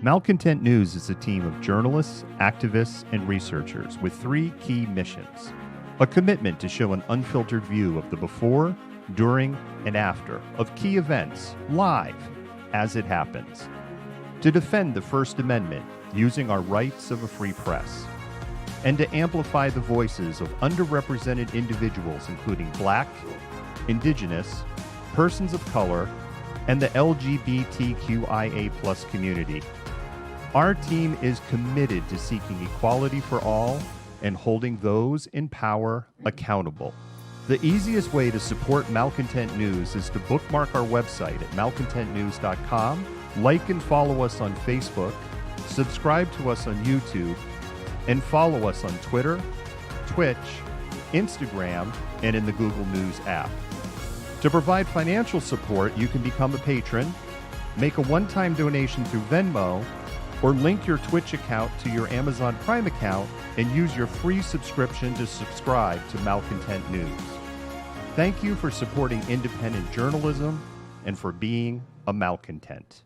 Malcontent News is a team of journalists, activists, and researchers with three key missions. A commitment to show an unfiltered view of the before, during, and after of key events, live, as it happens. To defend the First Amendment using our rights of a free press. And to amplify the voices of underrepresented individuals including Black, Indigenous, persons of color, and the LGBTQIA+ community. Our team is committed to seeking equality for all and holding those in power accountable. The easiest way to support Malcontent News is to bookmark our website at malcontentnews.com, like and follow us on Facebook, subscribe to us on YouTube, and follow us on Twitter, Twitch, Instagram, and in the Google News app. To provide financial support, you can become a patron, make a one-time donation through Venmo, or link your Twitch account to your Amazon Prime account and use your free subscription to subscribe to Malcontent News. Thank you for supporting independent journalism and for being a malcontent.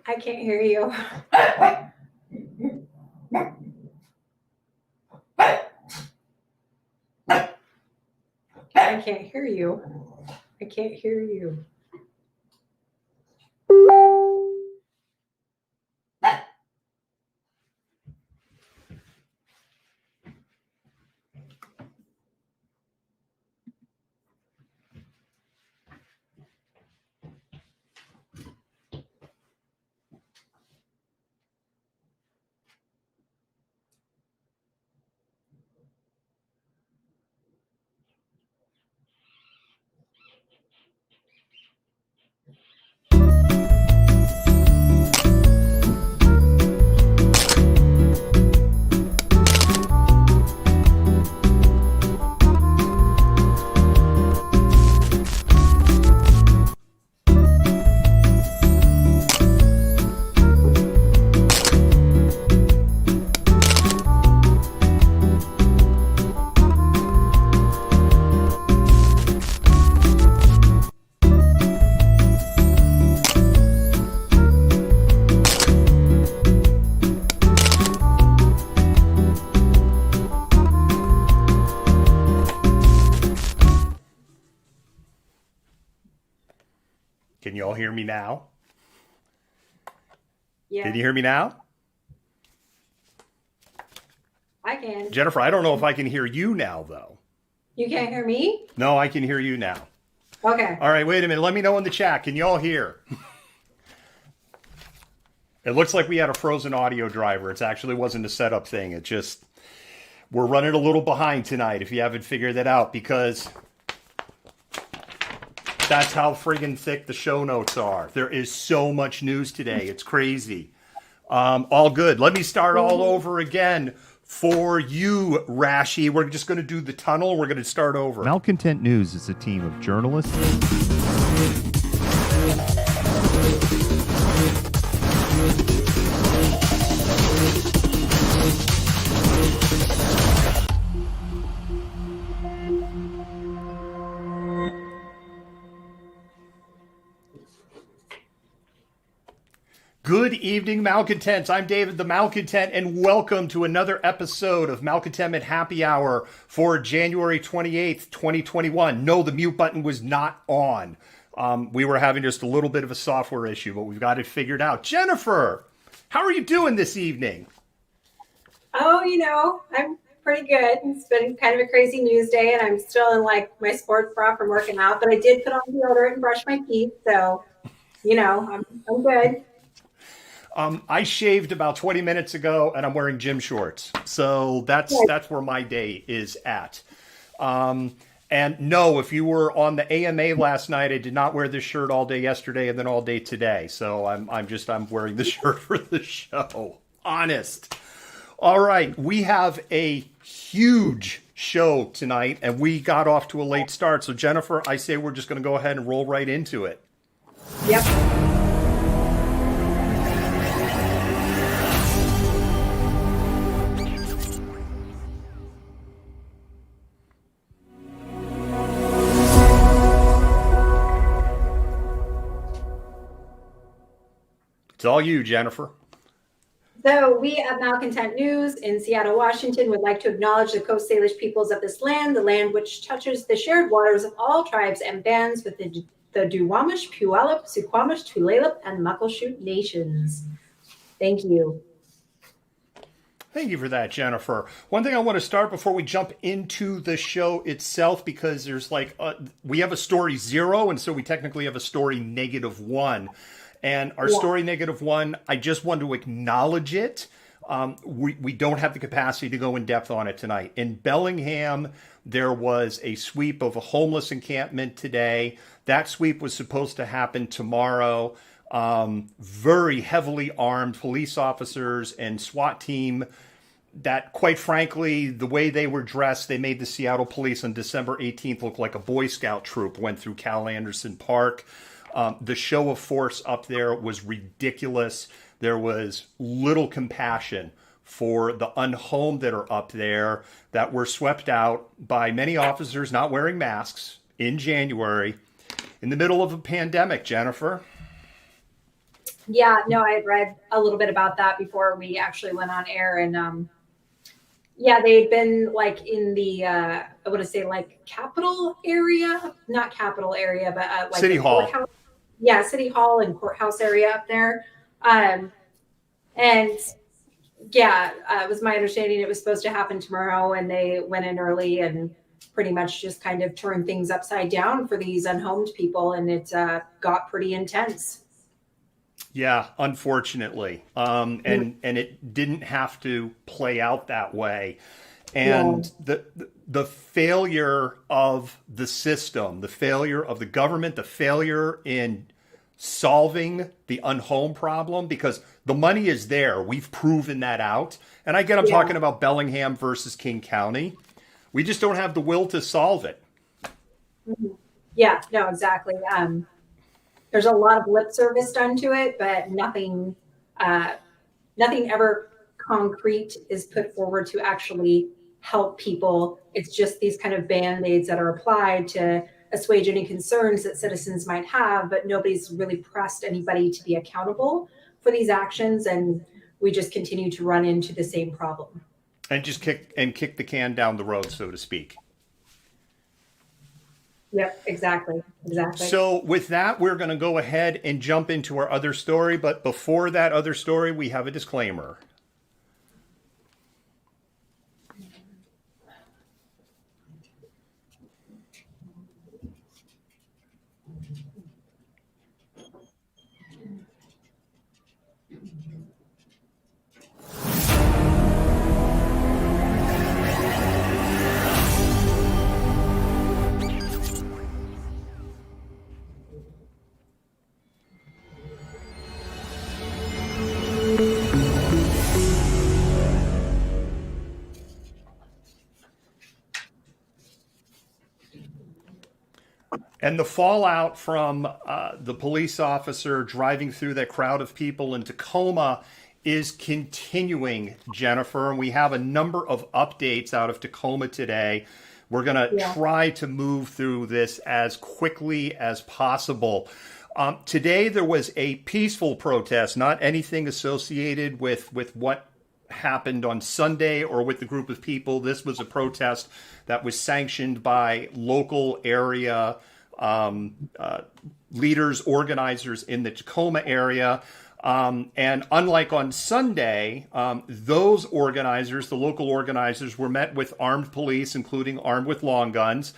I can't hear you. I can't hear you. I can't hear you. Can you all hear me now? Yeah. Can you hear me now? I can. Jennifer, I don't know if I can hear you now, though. You can't hear me? No, I can hear you now. Okay. All right, wait a minute. Let me know in the chat. Can you all hear? It looks like we had a frozen audio driver. It actually wasn't a setup thing. It just, we're running a little behind tonight if you haven't figured that out, because that's how friggin' thick the show notes are. There is so much news today. It's crazy. All good. Let me start all over again for you, Rashi. We're just going to do the tunnel. We're going to start over. Malcontent News is a team of journalists. Good evening, Malcontents. I'm David the Malcontent, and welcome to another episode of Malcontentment Happy Hour for January 28th, 2021. No, the mute button was not on. We were having just a little bit of a software issue, but we've got it figured out. Jennifer, how are you doing this evening? Oh, I'm pretty good. It's been kind of a crazy news day, and I'm still in like my sports bra from working out, but I did put on deodorant and brush my teeth, so I'm good. I shaved about 20 minutes ago, and I'm wearing gym shorts. So that's where my day is at. And no, if you were on the AMA last night, I did not wear this shirt all day yesterday and then all day today. So I'm wearing the shirt for the show. Honest. All right, we have a huge show tonight, and we got off to a late start. So Jennifer, I say we're just going to go ahead and roll right into it. Yep. It's all you, Jennifer. So we at Malcontent News in Seattle, Washington would like to acknowledge the Coast Salish peoples of this land, the land which touches the shared waters of all tribes and bands with the Duwamish, Puyallup, Suquamish, Tulalip, and Muckleshoot nations. Thank you. Thank you for that, Jennifer. One thing I want to start before we jump into the show itself, because there's we have a story 0, and so we technically have a story -1. And our story -1, I just want to acknowledge it. We don't have the capacity to go in depth on it tonight. In Bellingham, there was a sweep of a homeless encampment today. That sweep was supposed to happen tomorrow. Very heavily armed police officers and SWAT team that, quite frankly, the way they were dressed, they made the Seattle police on December 18th look like a Boy Scout troop went through Cal Anderson Park. The show of force up there was ridiculous. There was little compassion for the unhomed that are up there that were swept out by many officers not wearing masks in January in the middle of a pandemic, Jennifer. Yeah, no, I had read a little bit about that before we actually went on air. And they'd been like in the, I want to say like capital area, not capital area, but like City Hall. Courthouse. Yeah, City Hall and courthouse area up there. It was my understanding it was supposed to happen tomorrow, and they went in early and pretty much just kind of turned things upside down for these unhomed people, and it got pretty intense. Yeah, unfortunately. And it didn't have to play out that way. And the failure of the system, the failure of the government, the failure in solving the unhome problem, because the money is there. We've proven that out. And I get I'm talking about Bellingham versus King County. We just don't have the will to solve it. Yeah, no, exactly. There's a lot of lip service done to it, but nothing ever concrete is put forward to actually help people. It's just these kind of band-aids that are applied to assuage any concerns that citizens might have, but nobody's really pressed anybody to be accountable for these actions, and we just continue to run into the same problem. And just kick the can down the road, so to speak. Yep, exactly. So with that, we're going to go ahead and jump into our other story. But before that other story, we have a disclaimer. And the fallout from the police officer driving through that crowd of people in Tacoma is continuing, Jennifer. And we have a number of updates out of Tacoma today. We're going to try to move through this as quickly as possible. Today, there was a peaceful protest, not anything associated with what happened on Sunday or with the group of people. This was a protest that was sanctioned by local area leaders, organizers in the Tacoma area. And unlike on Sunday, those organizers, the local organizers, were met with armed police, including armed with long guns.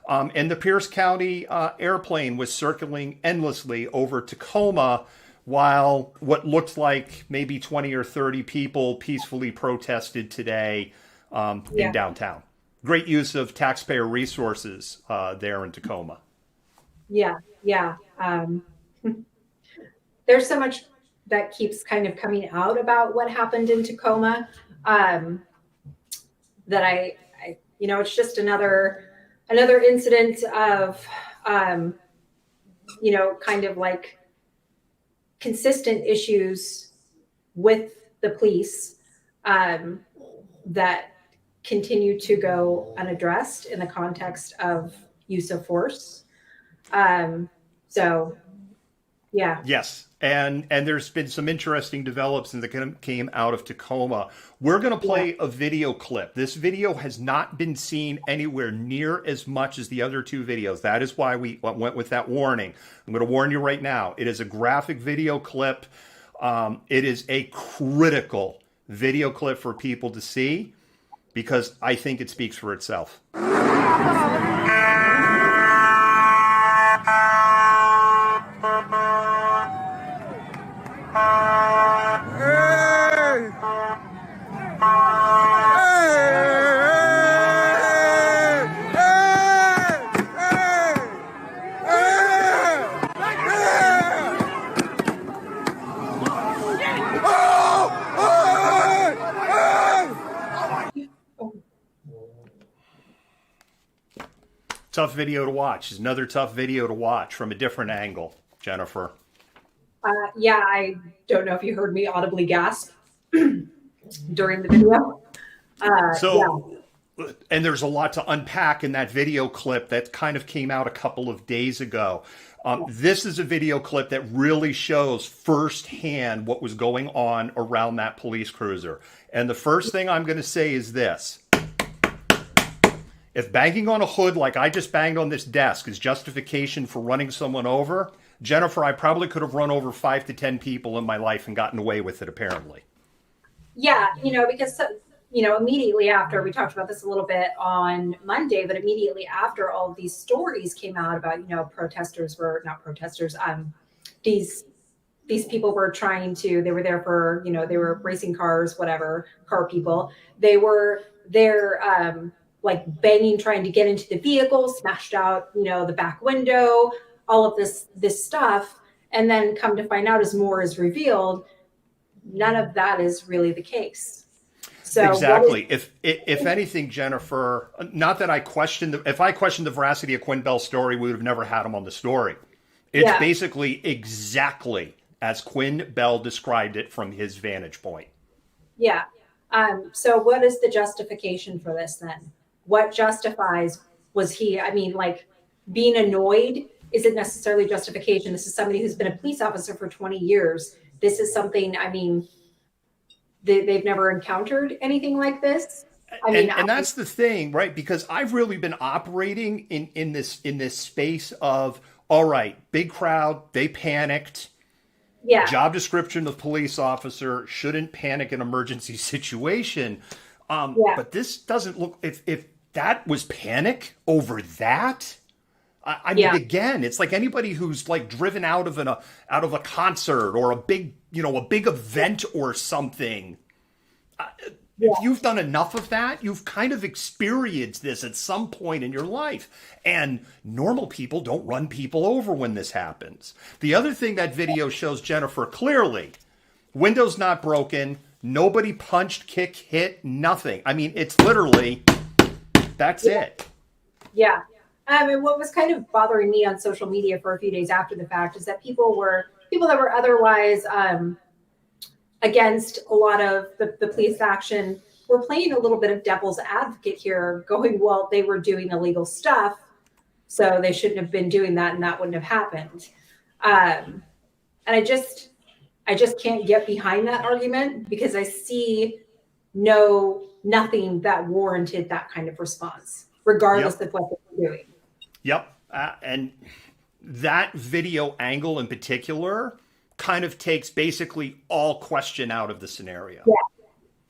And the Pierce County airplane was circling endlessly over Tacoma while what looked like maybe 20 or 30 people peacefully protested today in downtown. Great use of taxpayer resources there in Tacoma. Yeah. There's so much that keeps kind of coming out about what happened in Tacoma that I it's just another incident of kind of like consistent issues with the police that continue to go unaddressed in the context of use of force. Yes. And there's been some interesting develops that came out of Tacoma. We're going to play a video clip. This video has not been seen anywhere near as much as the other two videos. That is why we went with that warning. I'm going to warn you right now. It is a graphic video clip. It is a critical video clip for people to see because I think it speaks for itself. Tough video to watch. It's another tough video to watch from a different angle, Jennifer. I don't know if you heard me audibly gasp during the video. And there's a lot to unpack in that video clip that kind of came out a couple of days ago. This is a video clip that really shows firsthand what was going on around that police cruiser. And the first thing I'm going to say is this. If banging on a hood like I just banged on this desk is justification for running someone over, Jennifer, I probably could have run over 5 to 10 people in my life and gotten away with it, apparently. Yeah, because, immediately after, we talked about this a little bit on Monday, but immediately after all of these stories came out about, protesters were not protesters. These people were they were there for, they were racing cars, whatever, car people. They were there, like banging, trying to get into the vehicle, smashed out, the back window, all of this stuff. And then come to find out as more is revealed, none of that is really the case. So exactly. If anything, Jennifer, not that I questioned if I questioned the veracity of Quinn Bell's story, we would have never had him on the story. It's basically exactly as Quinn Bell described it from his vantage point. Yeah. So what is the justification for this then? What justifies, being annoyed isn't necessarily justification. This is somebody who's been a police officer for 20 years. This is something, they've never encountered anything like this. And that's the thing, right? Because I've really been operating in this space of, all right, big crowd, they panicked. Yeah. Job description of police officer, shouldn't panic in emergency situation. But this doesn't look, if that was panic over that, I mean, again, it's like anybody who's like driven out of a concert or a big event or something. If you've done enough of that, you've kind of experienced this at some point in your life. And normal people don't run people over when this happens. The other thing that video shows, Jennifer, clearly, window's not broken. Nobody punched, kicked, hit, nothing. I mean, it's literally, that's it. Yeah. And what was kind of bothering me on social media for a few days after the fact is that people that were otherwise against a lot of the police action were playing a little bit of devil's advocate here, going, well, they were doing illegal stuff, so they shouldn't have been doing that, and that wouldn't have happened. And I just can't get behind that argument because I see nothing that warranted that kind of response, regardless of what they're doing. Yep. And that video angle in particular kind of takes basically all question out of the scenario.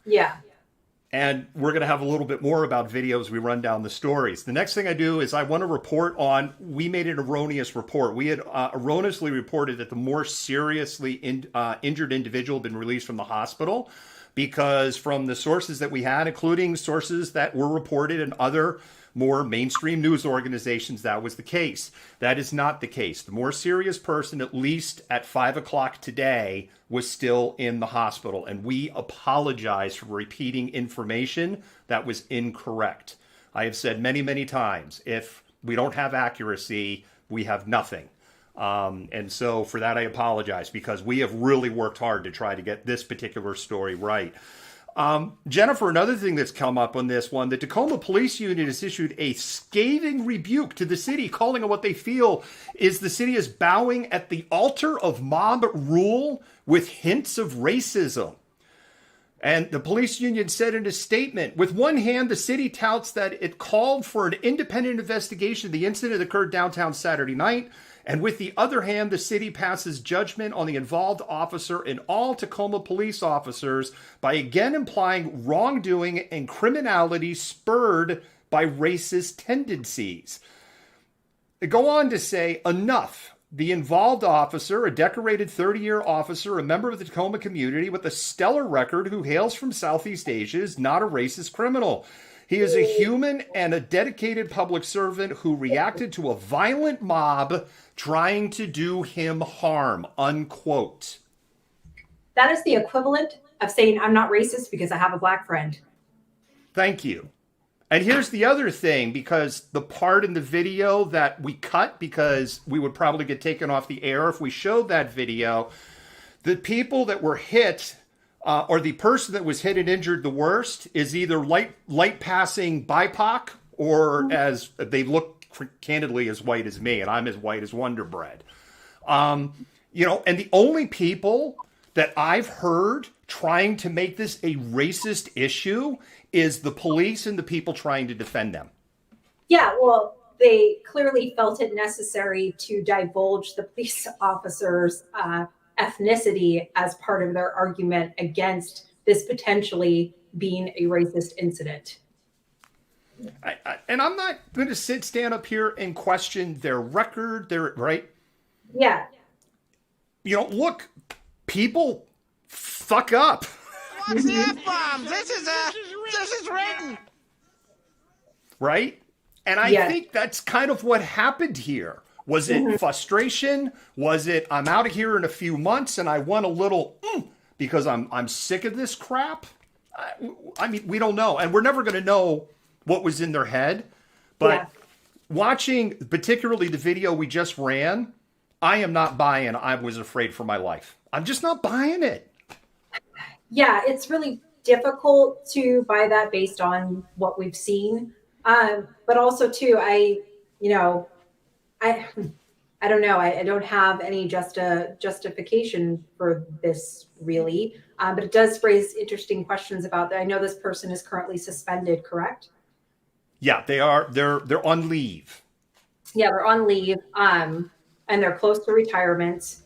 Yeah. And we're going to have a little bit more about videos we run down the stories. The next thing I do is I want to report on, we made an erroneous report. We had erroneously reported that the more seriously injured individual had been released from the hospital, because from the sources that we had, including sources that were reported in other more mainstream news organizations, that was the case. That is not the case. The more serious person, at least at 5 o'clock today, was still in the hospital. And we apologize for repeating information that was incorrect. I have said many, many times, if we don't have accuracy, we have nothing. And so for that, I apologize, because we have really worked hard to try to get this particular story right. Jennifer, another thing that's come up on this one, the Tacoma Police Union has issued a scathing rebuke to the city, calling it what they feel is the city is bowing at the altar of mob rule with hints of racism. And the police union said in a statement, with one hand, the city touts that it called for an independent investigation of the incident that occurred downtown Saturday night. And with the other hand, the city passes judgment on the involved officer and all Tacoma police officers by again implying wrongdoing and criminality spurred by racist tendencies. They go on to say, enough. The involved officer, a decorated 30-year officer, a member of the Tacoma community with a stellar record who hails from Southeast Asia, is not a racist criminal. He is a human and a dedicated public servant who reacted to a violent mob trying to do him harm, unquote. That is the equivalent of saying I'm not racist because I have a black friend. Thank you. And here's the other thing, because the part in the video that we cut, because we would probably get taken off the air if we showed that video, the people that were hit, or the person that was hit and injured the worst, is either light passing BIPOC, or as they look candidly as white as me, and I'm as white as Wonder Bread. And the only people that I've heard trying to make this a racist issue is the police and the people trying to defend them. Yeah, well, they clearly felt it necessary to divulge the police officer's ethnicity as part of their argument against this potentially being a racist incident. And I'm not going to stand up here and question their record, right? Yeah. Look, people fuck up. What's the F-bomb? This is written. Right? And I think that's kind of what happened here. Was it frustration? Was it, I'm out of here in a few months and I want a little, because I'm sick of this crap? I mean, we don't know. And we're never going to know what was in their head. But watching particularly the video we just ran, I am not buying I was afraid for my life. I'm just not buying it. Yeah, it's really difficult to buy that based on what we've seen. But also too, I don't know. I don't have any justification for this really. But it does raise interesting questions about that. I know this person is currently suspended, correct? Yeah, they are. They're on leave. Yeah, they're on leave. And they're close to retirement.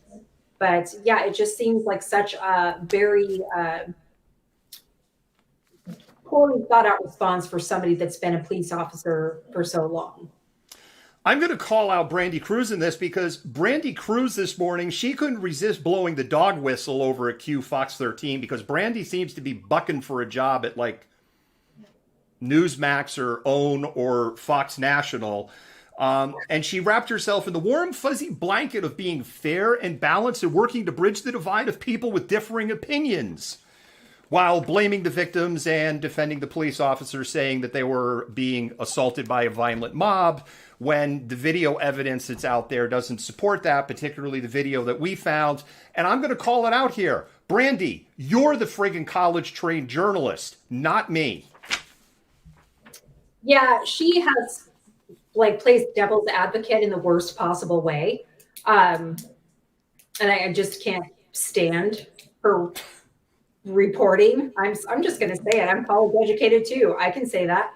But yeah, it just seems like such a very poorly thought out response for somebody that's been a police officer for so long. I'm going to call out Brandy Cruz in this, because Brandy Cruz this morning, she couldn't resist blowing the dog whistle over at Q Fox 13, because Brandy seems to be bucking for a job at like Newsmax or OWN or Fox National. And she wrapped herself in the warm, fuzzy blanket of being fair and balanced and working to bridge the divide of people with differing opinions, while blaming the victims and defending the police officers, saying that they were being assaulted by a violent mob, when the video evidence that's out there doesn't support that, particularly the video that we found. And I'm going to call it out here. Brandy, you're the friggin' college-trained journalist, not me. Yeah, she has plays devil's advocate in the worst possible way. And I just can't stand her reporting. I'm just going to say it. I'm college educated too. I can say that.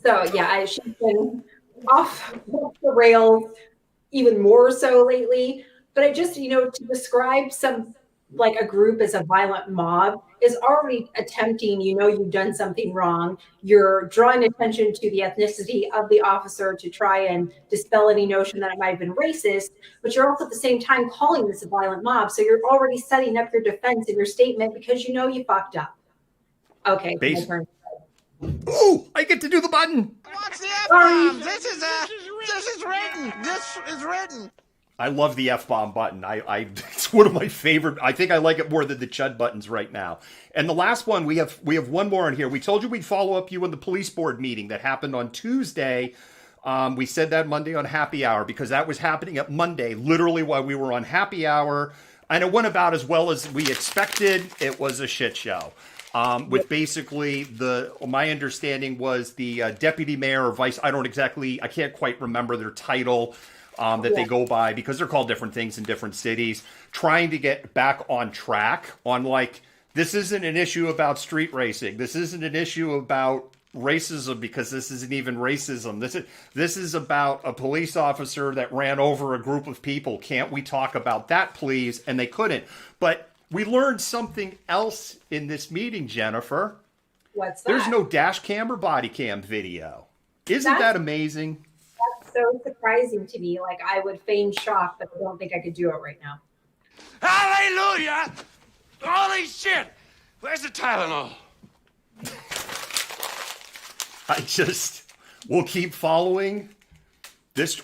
So yeah, she's been off the rails even more so lately. But I just, to describe like a group as a violent mob is already attempting, you've done something wrong. You're drawing attention to the ethnicity of the officer to try and dispel any notion that it might have been racist, but you're also at the same time calling this a violent mob. So you're already setting up your defense in your statement because you fucked up. Okay, my turn. Ooh, I get to do the button. What's the F-bomb? This is written. This is written. I love the F-bomb button. It's one of my favorite. I think I like it more than the Chud buttons right now. And the last one, we have one more in here. We told you we'd follow up you on the police board meeting that happened on Tuesday. We said that Monday on happy hour because that was happening at Monday, literally while we were on happy hour. And it went about as well as we expected. It was a shit show. With basically my understanding was the deputy mayor or vice, I can't quite remember their title. They go by because they're called different things in different cities, trying to get back on track on this isn't an issue about street racing. This isn't an issue about racism because this isn't even racism. This is about a police officer that ran over a group of people. Can't we talk about that, please? And they couldn't. But we learned something else in this meeting, Jennifer. What's that? There's no dash cam or body cam video. Isn't that amazing? So surprising to me. Like, I would feign shock, but I don't think I could do it right now. Hallelujah! Holy shit! Where's the Tylenol? We'll keep following this.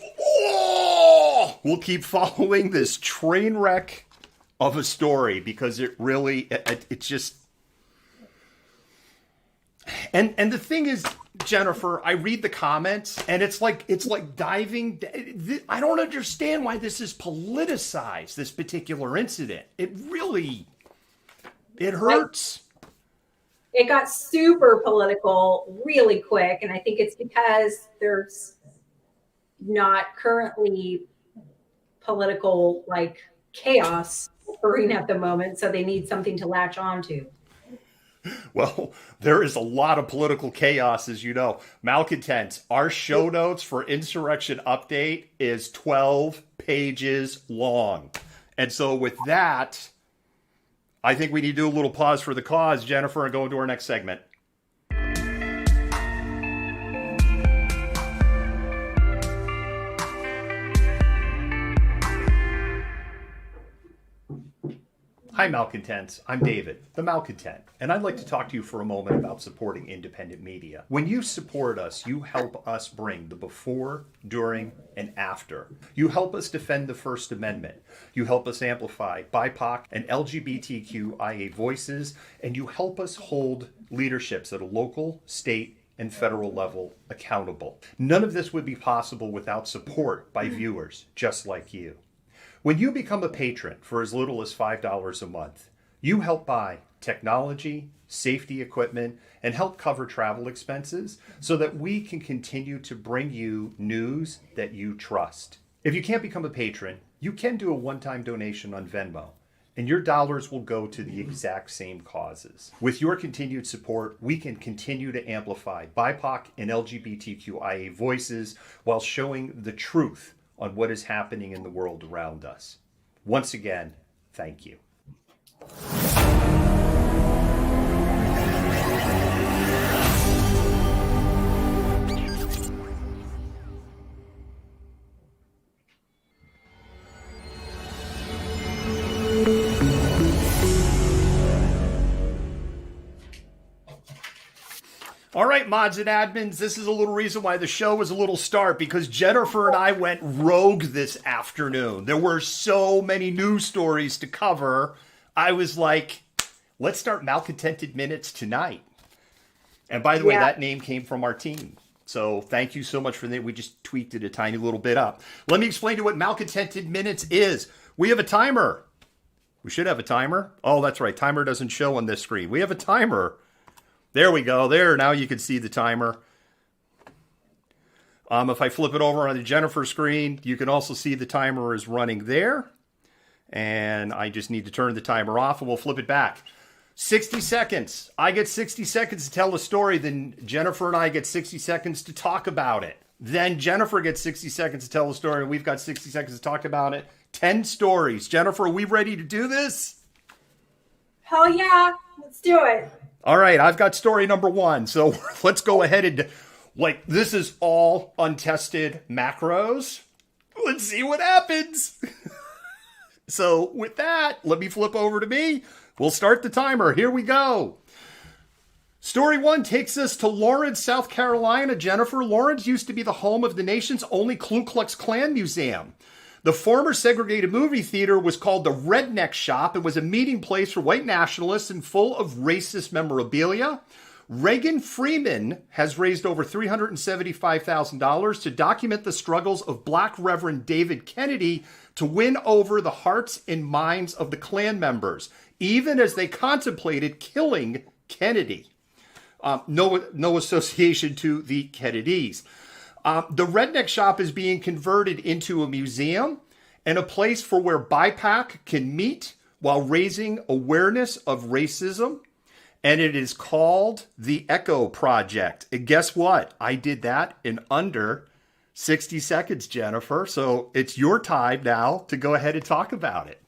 We'll keep following this train wreck of a story because it's just. And the thing is, Jennifer, I read the comments and it's like diving. I don't understand why this is politicized, this particular incident. It hurts. It got super political really quick. And I think it's because there's not currently political chaos occurring at the moment. So they need something to latch onto. Well, there is a lot of political chaos, as you know. Malcontent, our show notes for Insurrection Update is 12 pages long. And so with that, I think we need to do a little pause for the cause, Jennifer, and go into our next segment. Hi, Malcontents. I'm David, the Malcontent, and I'd like to talk to you for a moment about supporting independent media. When you support us, you help us bring the before, during, and after. You help us defend the First Amendment. You help us amplify BIPOC and LGBTQIA voices, and you help us hold leaderships at a local, state, and federal level accountable. None of this would be possible without support by viewers just like you. When you become a patron for as little as $5 a month, you help buy technology, safety equipment, and help cover travel expenses so that we can continue to bring you news that you trust. If you can't become a patron, you can do a one-time donation on Venmo, and your dollars will go to the exact same causes. With your continued support, we can continue to amplify BIPOC and LGBTQIA voices while showing the truth on what is happening in the world around us. Once again, thank you. All right, mods and admins, this is a little reason why the show was a little stark, because Jennifer and I went rogue this afternoon. There were so many news stories to cover. I was like, let's start Malcontented Minutes tonight. And by the way, that name came from our team. So thank you so much for that. We just tweaked it a tiny little bit up. Let me explain to you what Malcontented Minutes is. We have a timer. We should have a timer. Oh, that's right. Timer doesn't show on this screen. We have a timer. There we go. There, now you can see the timer. If I flip it over on the Jennifer screen, you can also see the timer is running there. And I just need to turn the timer off and we'll flip it back. 60 seconds. I get 60 seconds to tell a story. Then Jennifer and I get 60 seconds to talk about it. Then Jennifer gets 60 seconds to tell a story and we've got 60 seconds to talk about it. 10 stories. Jennifer, are we ready to do this? Hell yeah, let's do it. All right, I've got story number 1. So let's go ahead and, this is all untested macros. Let's see what happens. So with that, let me flip over to me. We'll start the timer. Here we go. Story 1 takes us to Lawrence, South Carolina. Jennifer, Lawrence used to be the home of the nation's only Ku Klux Klan museum. The former segregated movie theater was called the Redneck Shop and was a meeting place for white nationalists and full of racist memorabilia. Reagan Freeman has raised over $375,000 to document the struggles of Black Reverend David Kennedy to win over the hearts and minds of the Klan members, even as they contemplated killing Kennedy. No association to the Kennedys. The Redneck Shop is being converted into a museum and a place for where BIPOC can meet while raising awareness of racism. And it is called the Echo Project. And guess what? I did that in under 60 seconds, Jennifer. So it's your time now to go ahead and talk about it.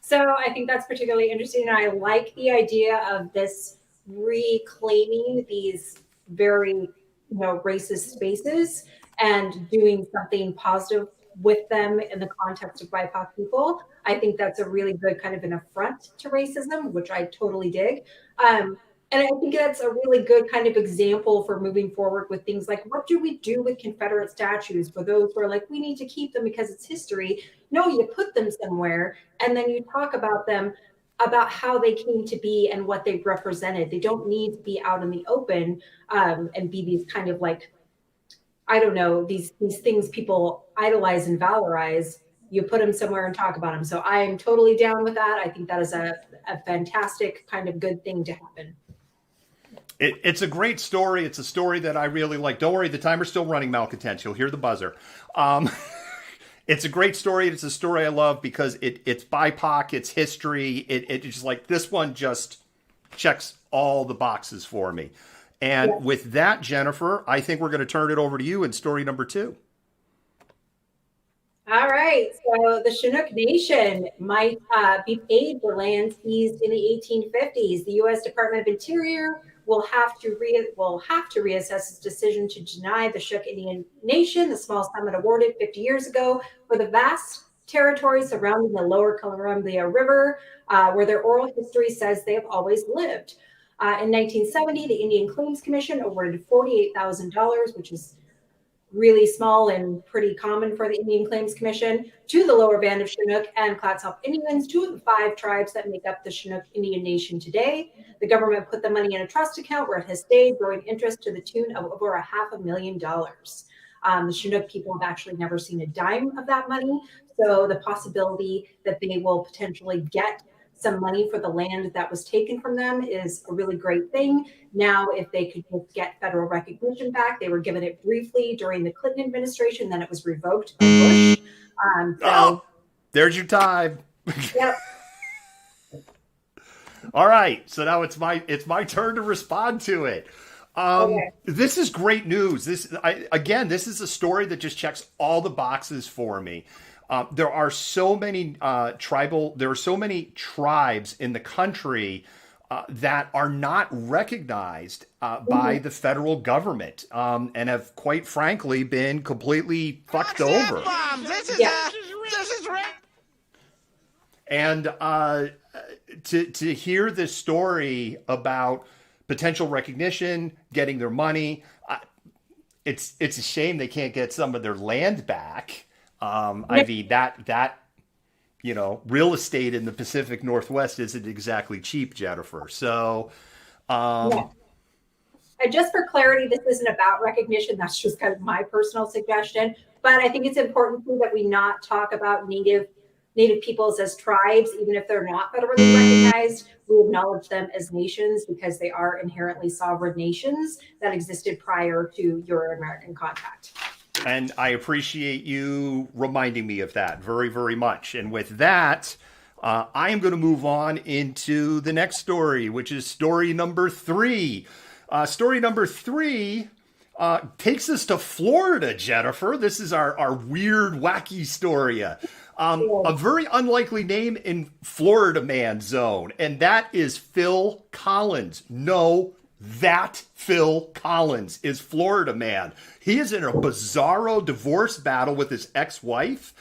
So I think that's particularly interesting. And I like the idea of this reclaiming these very, racist spaces and doing something positive with them in the context of BIPOC people. I think that's a really good kind of an affront to racism, which I totally dig. And I think that's a really good kind of example for moving forward with things like, what do we do with Confederate statues for those who are like, we need to keep them because it's history? No, you put them somewhere and then you talk about them, about how they came to be and what they represented. They don't need to be out in the open and be these kind of these things people idolize and valorize. You put them somewhere and talk about them. So I am totally down with that. I think that is a fantastic kind of good thing to happen. It's a great story. It's a story that I really like. Don't worry, the timer's still running, Malcontent. You'll hear the buzzer. It's a great story. It's a story I love because it's BIPOC, it's history. It's just like this one just checks all the boxes for me. And Yes. With that, Jennifer, I think we're going to turn it over to you in story number 2. All right. So the Chinook Nation might be paid for land seized in the 1850s. The U.S. Department of Interior will have to reassess its decision to deny the Chinook Indian Nation the small sum it awarded 50 years ago for the vast territory surrounding the lower Columbia River, where their oral history says they have always lived. In 1970, the Indian Claims Commission awarded $48,000, which is really small and pretty common for the Indian Claims Commission, to the lower band of Chinook and Clatsop Indians, 2 of the 5 tribes that make up the Chinook Indian Nation today. The government put the money in a trust account where it has stayed, growing interest to the tune of over $500,000. The Chinook people have actually never seen a dime of that money. So the possibility that they will potentially get some money for the land that was taken from them is a really great thing. Now, if they could just get federal recognition back, they were given it briefly during the Clinton administration, then it was revoked by Bush. There's your time. Yep. All right, so now it's my turn to respond to it. Okay. This is great news. This is a story that just checks all the boxes for me. There are so many tribes in the country that are not recognized by the federal government and have, quite frankly, been completely fucked over. This is right. And to hear this story about potential recognition, getting their money, it's a shame they can't get some of their land back. I mean, that real estate in the Pacific Northwest isn't exactly cheap, Jennifer. So, And just for clarity, this isn't about recognition. That's just kind of my personal suggestion. But I think it's important too that we not talk about Native peoples as tribes, even if they're not federally recognized. We acknowledge them as nations because they are inherently sovereign nations that existed prior to Euro-American contact. And I appreciate you reminding me of that very, very much. And with that, I am going to move on into the next story, which is story number 3. Story number 3 takes us to Florida, Jennifer. This is our weird, wacky story. A very unlikely name in Florida man zone, and that is Phil Collins. No, that Phil Collins is Florida man. He is in a bizarro divorce battle with his ex-wife.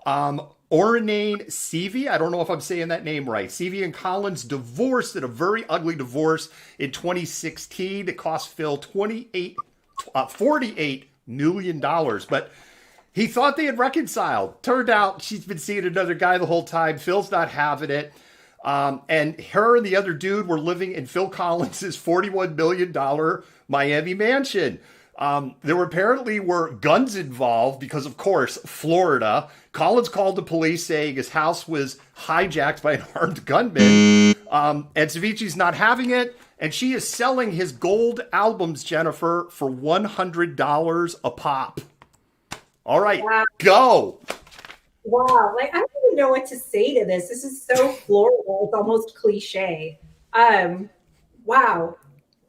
Orenane Seavey, I don't know if I'm saying that name right. Seavey and Collins divorced in a very ugly divorce in 2016. It cost Phil $48 million. But he thought they had reconciled. Turned out she's been seeing another guy the whole time. Phil's not having it. And her and the other dude were living in Phil Collins's $41 million Miami mansion. There apparently were guns involved because, of course, Florida. Collins called the police saying his house was hijacked by an armed gunman. And Savici's not having it. And she is selling his gold albums, Jennifer, for $100 a pop. All right, wow. Go. Wow. Like, I don't even know what to say to this. This is so Florida. It's almost cliche. Wow.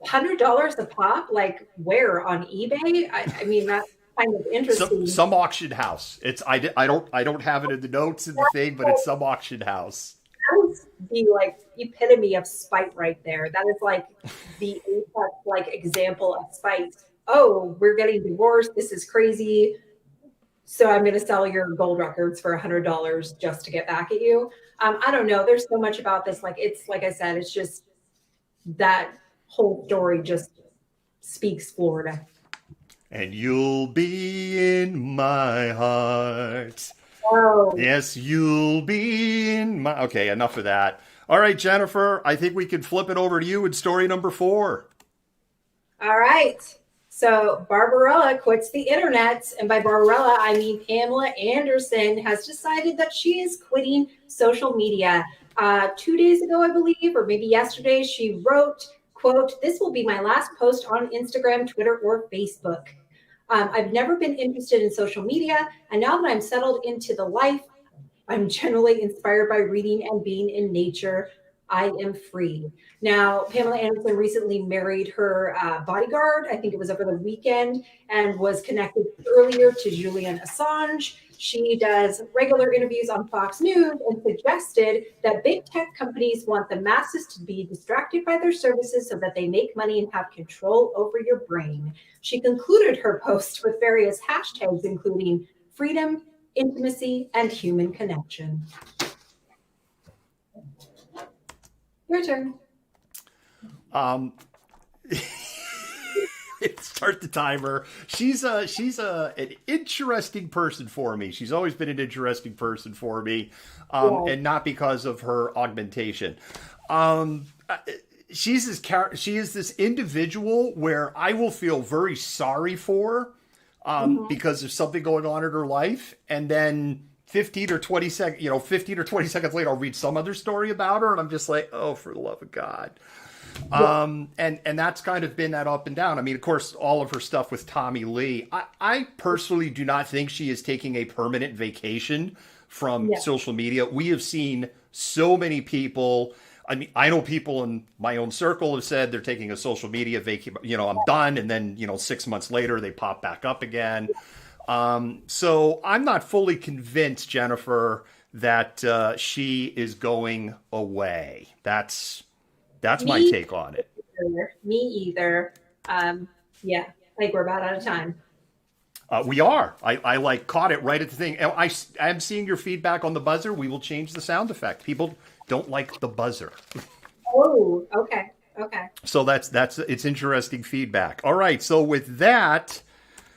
$100 a pop? Like where? On eBay? I mean, that's kind of interesting. Some auction house. I don't have it in the notes in the thing, but it's some auction house. That would be like the epitome of spite right there. That is like the like example of spite. Oh, we're getting divorced. This is crazy. So I'm going to sell your gold records for $100 just to get back at you. I don't know. There's so much about this. Like, it's like I said, it's just that whole story just speaks Florida. And you'll be in my heart. Oh. Yes, you'll be in my... Okay, enough of that. All right, Jennifer, I think we can flip it over to you in story number 4. All right. So Barbarella quits the internet. And by Barbarella, I mean Pamela Anderson has decided that she is quitting social media. 2 days ago, I believe, or maybe yesterday, she wrote, quote, "This will be my last post on Instagram, Twitter, or Facebook. I've never been interested in social media. And now that I'm settled into the life, I'm generally inspired by reading and being in nature. I am free." Now, Pamela Anderson recently married her bodyguard. I think it was over the weekend, and was connected earlier to Julian Assange. She does regular interviews on Fox News and suggested that big tech companies want the masses to be distracted by their services so that they make money and have control over your brain. She concluded her post with various hashtags, including freedom, intimacy, and human connection. Your turn. Start the timer. She's an interesting person for me. She's always been an interesting person for me, and not because of her augmentation. She is this individual where I will feel very sorry for, because there's something going on in her life, and then 15 or 20 seconds later, I'll read some other story about her, and I'm just like, oh, for the love of God. And that's kind of been that up and down. I mean, of course, all of her stuff with Tommy Lee. I personally do not think she is taking a permanent vacation from social media. We have seen so many people. I mean, I know people in my own circle have said they're taking a social media vacation. I'm done. And then, 6 months later, they pop back up again. So I'm not fully convinced, Jennifer, that she is going away. That's my take on it. Me either. I think we're about out of time. We are. I caught it right at the thing. I'm seeing your feedback on the buzzer. We will change the sound effect. People don't like the buzzer. Oh, okay. So it's interesting feedback. All right. So with that,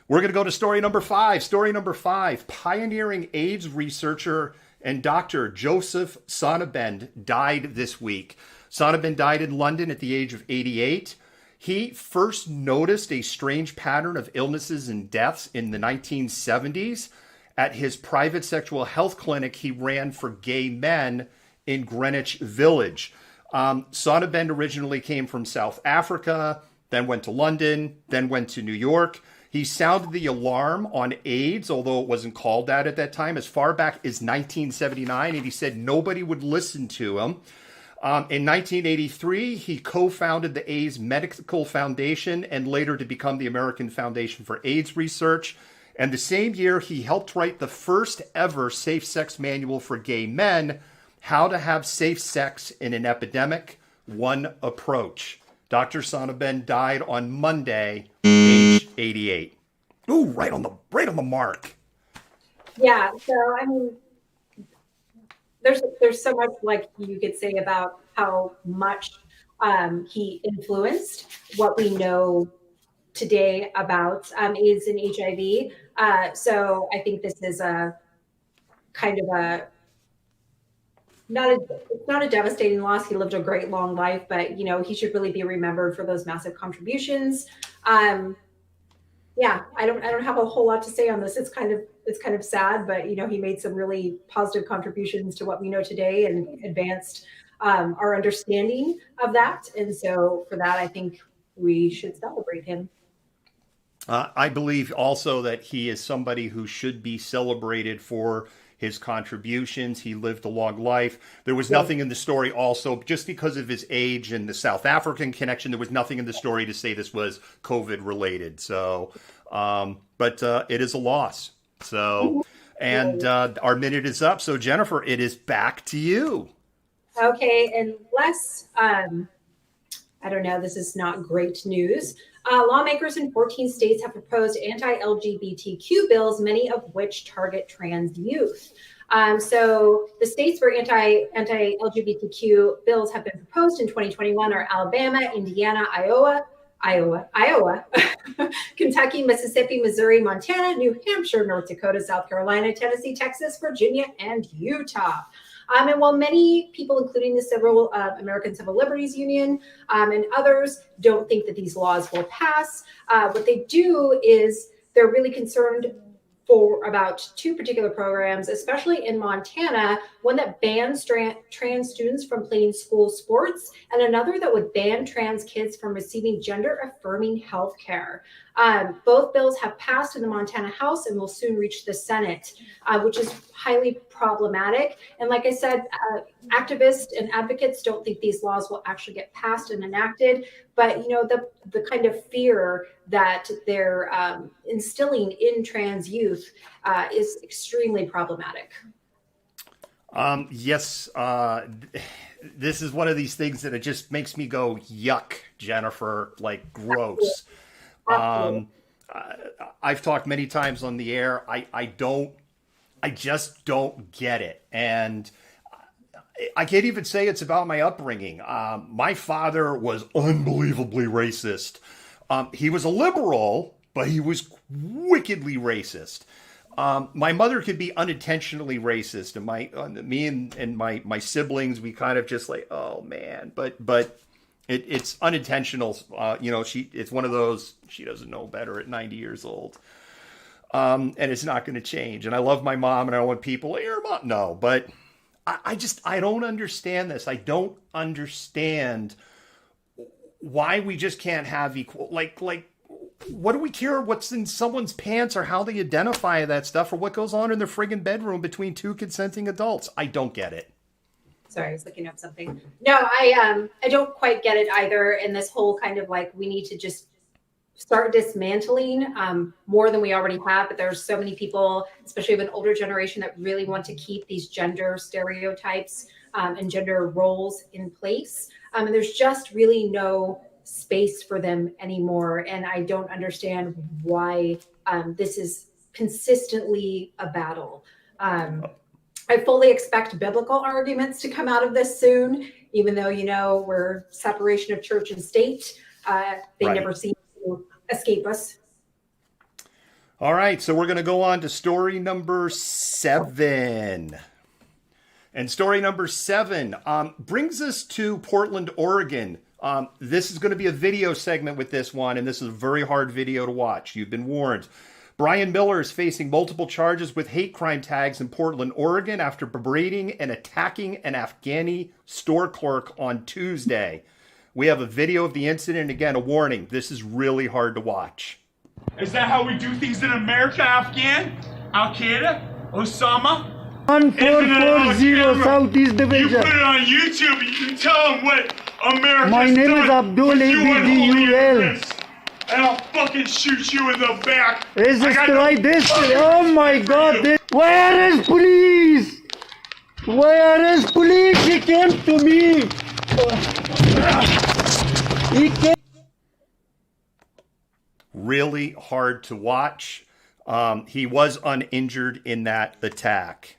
we're going to go to story number 5. Story number 5, pioneering AIDS researcher and Dr. Joseph Sonnabend died this week. Sonnabend died in London at the age of 88. He first noticed a strange pattern of illnesses and deaths in the 1970s at his private sexual health clinic he ran for gay men in Greenwich Village. Sonnabend originally came from South Africa, then went to London, then went to New York. He sounded the alarm on AIDS, although it wasn't called that at that time, as far back as 1979, and he said nobody would listen to him. In 1983, he co-founded the AIDS Medical Foundation and later to become the American Foundation for AIDS Research. And the same year, he helped write the first ever safe sex manual for gay men, How to Have Safe Sex in an Epidemic, One Approach. Dr. Sonnabend died on Monday, age 88. Ooh, right on the mark. Yeah, so I mean, there's so much like you could say about how much he influenced what we know today about AIDS and HIV. So I think this is a kind of it's not a devastating loss. He lived a great long life, but he should really be remembered for those massive contributions. Yeah, I don't have a whole lot to say on this. It's kind of sad, but he made some really positive contributions to what we know today and advanced our understanding of that. And so for that, I think we should celebrate him. I believe also that he is somebody who should be celebrated for his contributions. He lived a long life. There was nothing in the story also, just because of his age and the South African connection, there was nothing in the story to say this was COVID related. So, but it is a loss. So, and our minute is up. So Jennifer, it is back to you. Okay. Unless, I don't know, this is not great news. Lawmakers in 14 states have proposed anti-LGBTQ bills, many of which target trans youth. So the states where anti-LGBTQ bills have been proposed in 2021 are Alabama, Indiana, Iowa, Kentucky, Mississippi, Missouri, Montana, New Hampshire, North Dakota, South Carolina, Tennessee, Texas, Virginia, and Utah. And while many people, including the American Civil Liberties Union and others, don't think that these laws will pass, what they do is they're really concerned about two particular programs, especially in Montana, one that bans trans students from playing school sports, and another that would ban trans kids from receiving gender-affirming health care. Both bills have passed in the Montana House and will soon reach the Senate, which is highly problematic. And like I said, activists and advocates don't think these laws will actually get passed and enacted. But the kind of fear that they're instilling in trans youth is extremely problematic. Yes, this is one of these things that it just makes me go, yuck, Jennifer, like gross. I've talked many times on the air. I just don't get it. And I can't even say it's about my upbringing. My father was unbelievably racist. He was a liberal, but he was wickedly racist. My mother could be unintentionally racist, and me and my siblings, we kind of just like, oh man, but it's unintentional. It's one of those, she doesn't know better at 90 years old. And it's not going to change. And I love my mom, and I don't want people, hey, your mom. No, but I don't understand this. I don't understand why we just can't have equal, like, what do we care what's in someone's pants or how they identify that stuff or what goes on in their friggin' bedroom between two consenting adults? I don't get it. Sorry, I was looking up something. No, I don't quite get it either. And this whole kind of like, we need to just start dismantling more than we already have. But there's so many people, especially of an older generation, that really want to keep these gender stereotypes and gender roles in place. And there's just really no space for them anymore. And I don't understand why this is consistently a battle. I fully expect biblical arguments to come out of this soon, even though, we're separation of church and state. They never seem to escape us. All right, so we're going to go on to story number 7. And story number 7 brings us to Portland, Oregon. This is going to be a video segment with this one, and this is a very hard video to watch. You've been warned. Brian Miller is facing multiple charges with hate crime tags in Portland, Oregon after berating and attacking an Afghani store clerk on Tuesday. We have a video of the incident. Again, a warning. This is really hard to watch. Is that how we do things in America, Afghan? Al-Qaeda? Osama? 1440 Southeast Division. You put it on YouTube, you can tell them what America's My name done is Abdul with you ABDUL. and I'll fucking shoot you in the back. Is I this got no right? This? fucking Oh my God! Where is police? Where is police? He came to me. He came. Really hard to watch. He was uninjured in that attack.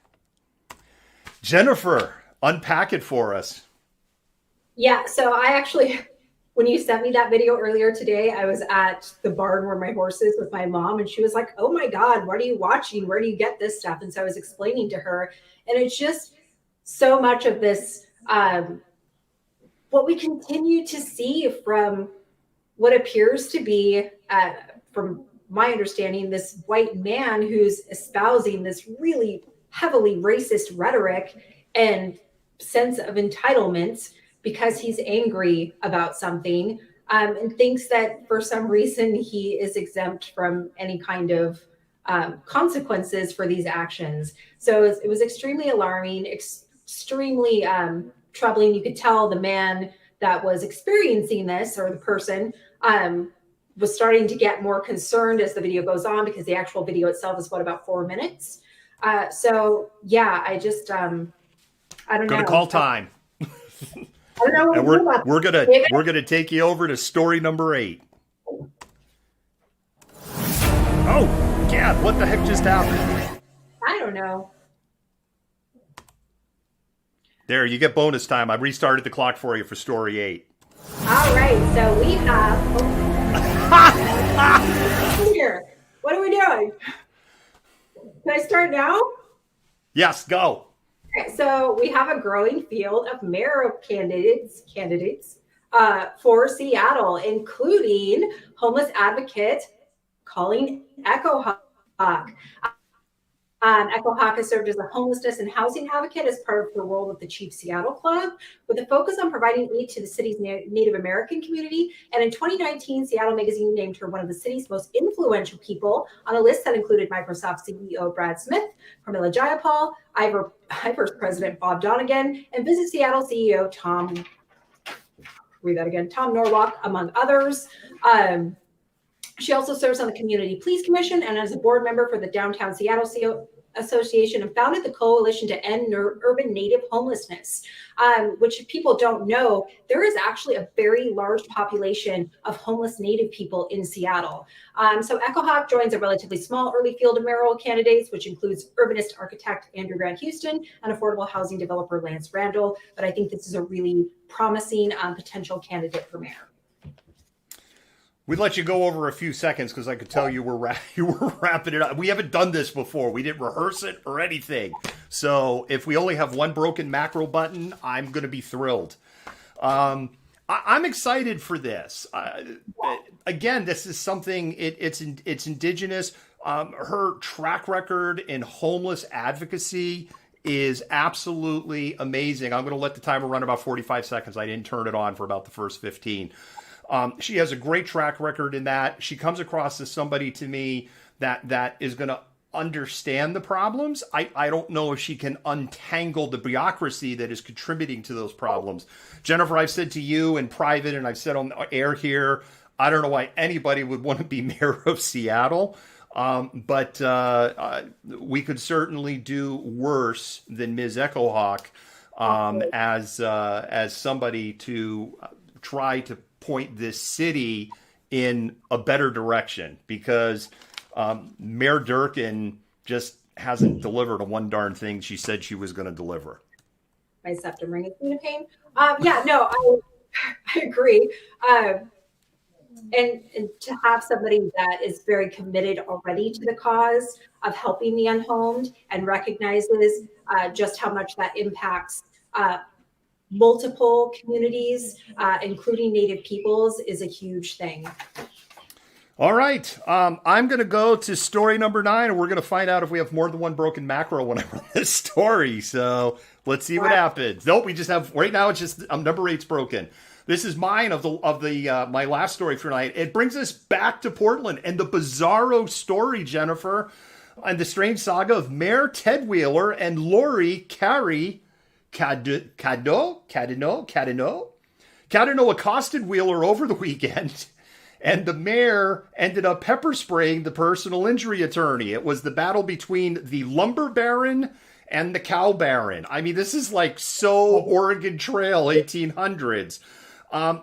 Jennifer, unpack it for us. Yeah, so I actually, when you sent me that video earlier today, I was at the barn where my horse is with my mom, and she was like, oh my God, what are you watching? Where do you get this stuff? And so I was explaining to her, and it's just so much of this, what we continue to see from what appears to be, from my understanding, this white man who's espousing this really heavily racist rhetoric and sense of entitlement because he's angry about something, and thinks that for some reason he is exempt from any kind of consequences for these actions. So it was extremely alarming, extremely troubling. You could tell the man that was experiencing this, or the person, was starting to get more concerned as the video goes on, because the actual video itself is about 4 minutes. So yeah, I just I don't know. Gonna call time. I don't know what And we're gonna take you over to story number 8. Oh, Gab, what the heck just happened? I don't know. There, you get bonus time. I restarted the clock for you for story 8. All right, so we have here. What are we doing? Can I start now? Yes, go. Okay, so we have a growing field of mayor candidates for Seattle, including homeless advocate Colleen Echo Hawk. Echo Hawk has served as a homelessness and housing advocate as part of her role with the Chief Seattle Club, with a focus on providing aid to the city's Native American community. And in 2019, Seattle Magazine named her one of the city's most influential people on a list that included Microsoft CEO Brad Smith, Pramila Jayapal, Iver's president Bob Donegan, and Visit Seattle CEO Tom Norwalk, among others. She also serves on the Community Police Commission and as a board member for the Downtown Seattle Association, and founded the Coalition to End Urban Native Homelessness, which, if people don't know, there is actually a very large population of homeless Native people in Seattle. So Echo Hawk joins a relatively small early field of mayoral candidates, which includes urbanist architect Andrew Grant Houston and affordable housing developer Lance Randall. But I think this is a really promising potential candidate for mayor. We'd let you go over a few seconds because I could tell you were wrapping it up. We haven't done this before. We didn't rehearse it or anything. So if we only have one broken macro button, I'm going to be thrilled. I'm excited for this. Again, this is something, it's indigenous. Her track record in homeless advocacy is absolutely amazing. I'm going to let the timer run about 45 seconds. I didn't turn it on for about the first 15. She has a great track record in that. She comes across as somebody to me that is going to understand the problems. I don't know if she can untangle the bureaucracy that is contributing to those problems. Jennifer, I've said to you in private, and I've said on air here, I don't know why anybody would want to be mayor of Seattle. But we could certainly do worse than Ms. Echo Hawk as somebody to try to point this city in a better direction, because Mayor Durkin just hasn't delivered a one darn thing she said she was going to deliver. My septum ring is being a pain. Yeah, no, I agree. And to have somebody that is very committed already to the cause of helping the unhomed and recognizes just how much that impacts multiple communities, including Native peoples, is a huge thing. All right. I'm going to go to story number 9, and we're going to find out if we have more than one broken macro when I run this story. So let's see what happens. Nope, we just have, right now it's just number 8's broken. This is mine of the my last story for tonight. It brings us back to Portland and the bizarro story, Jennifer, and the strange saga of Mayor Ted Wheeler and Lori Carey Cadino accosted Wheeler over the weekend And the mayor ended up pepper spraying the personal injury attorney. It was the battle between the lumber baron and the cow baron. I mean, this is like so Oregon Trail 1800s.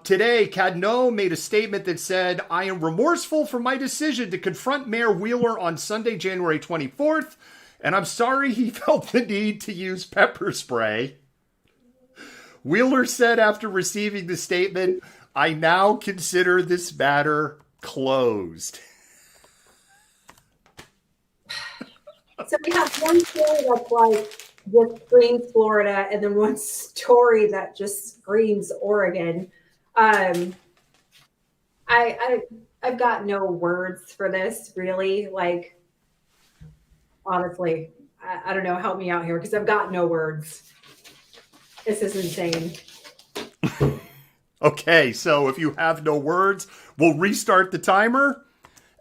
Today, Cadno made a statement that said, "I am remorseful for my decision to confront Mayor Wheeler on Sunday, January 24th, and I'm sorry he felt the need to use pepper spray." Wheeler said after receiving the statement, "I now consider this matter closed." So we have one story that's like just screams Florida, and then one story that just screams Oregon. I've got no words for this, really. Like, honestly, I don't know. Help me out here, because I've got no words. This is insane. Okay, so if you have no words, we'll restart the timer,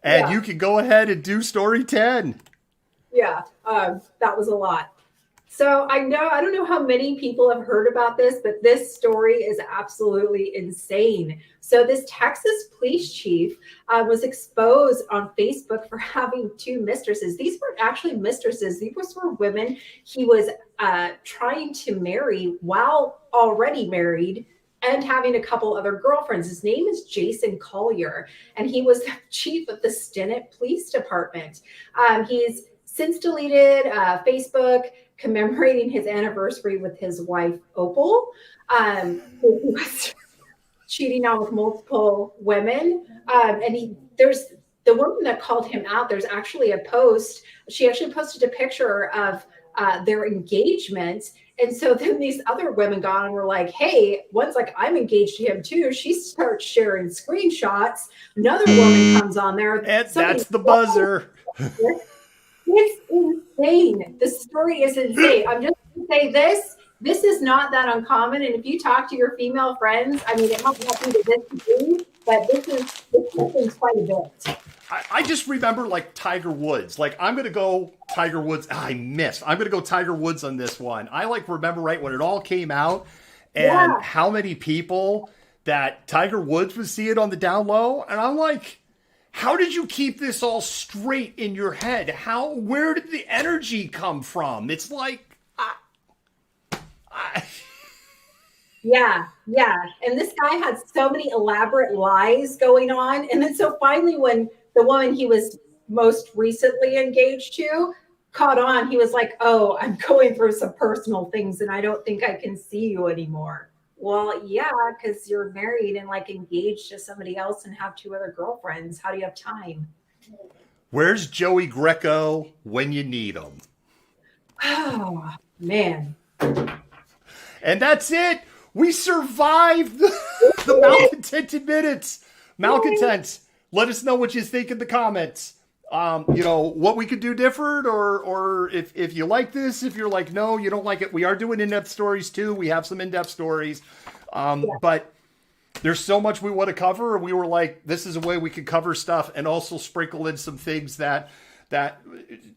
and you can go ahead and do story 10. Yeah, that was a lot. So I don't know how many people have heard about this, but this story is absolutely insane. So this Texas police chief was exposed on Facebook for having two mistresses. These weren't actually mistresses. These were women he was trying to marry while already married and having a couple other girlfriends. His name is Jason Collier, and he was the chief of the Stinnett Police Department. He's since deleted Facebook, commemorating his anniversary with his wife, Opal, who he was cheating on with multiple women. And there's the woman that called him out. There's actually a post. She actually posted a picture of their engagement. And so then these other women got on and were like, hey, one's like, I'm engaged to him too. She starts sharing screenshots. Another woman comes on there. And that's the buzzer. It's insane. The story is insane. I'm just going to say this. This is not that uncommon. And if you talk to your female friends, I mean, it might not be to this degree, but this happens quite a bit. I just remember like Tiger Woods. Like, I'm going to go Tiger Woods. I missed. I'm going to go Tiger Woods on this one. I like remember right when it all came out and how many people that Tiger Woods was seeing on the down low. And I'm like, how did you keep this all straight in your head? Where did the energy come from? It's like, Yeah. And this guy had so many elaborate lies going on. And then so finally, when the woman he was most recently engaged to caught on, he was like, oh, I'm going through some personal things and I don't think I can see you anymore. Well, yeah, because you're married and like engaged to somebody else and have two other girlfriends. How do you have time? Where's Joey Greco when you need him? Oh, man. And that's it. We survived the Malcontented Minutes. Malcontent, let us know what you think in the comments. What we could do different, or if you like this, if you're like, no, you don't like it. We are doing in-depth stories too. We have some in-depth stories. But there's so much we want to cover. And we were like, this is a way we could cover stuff and also sprinkle in some things that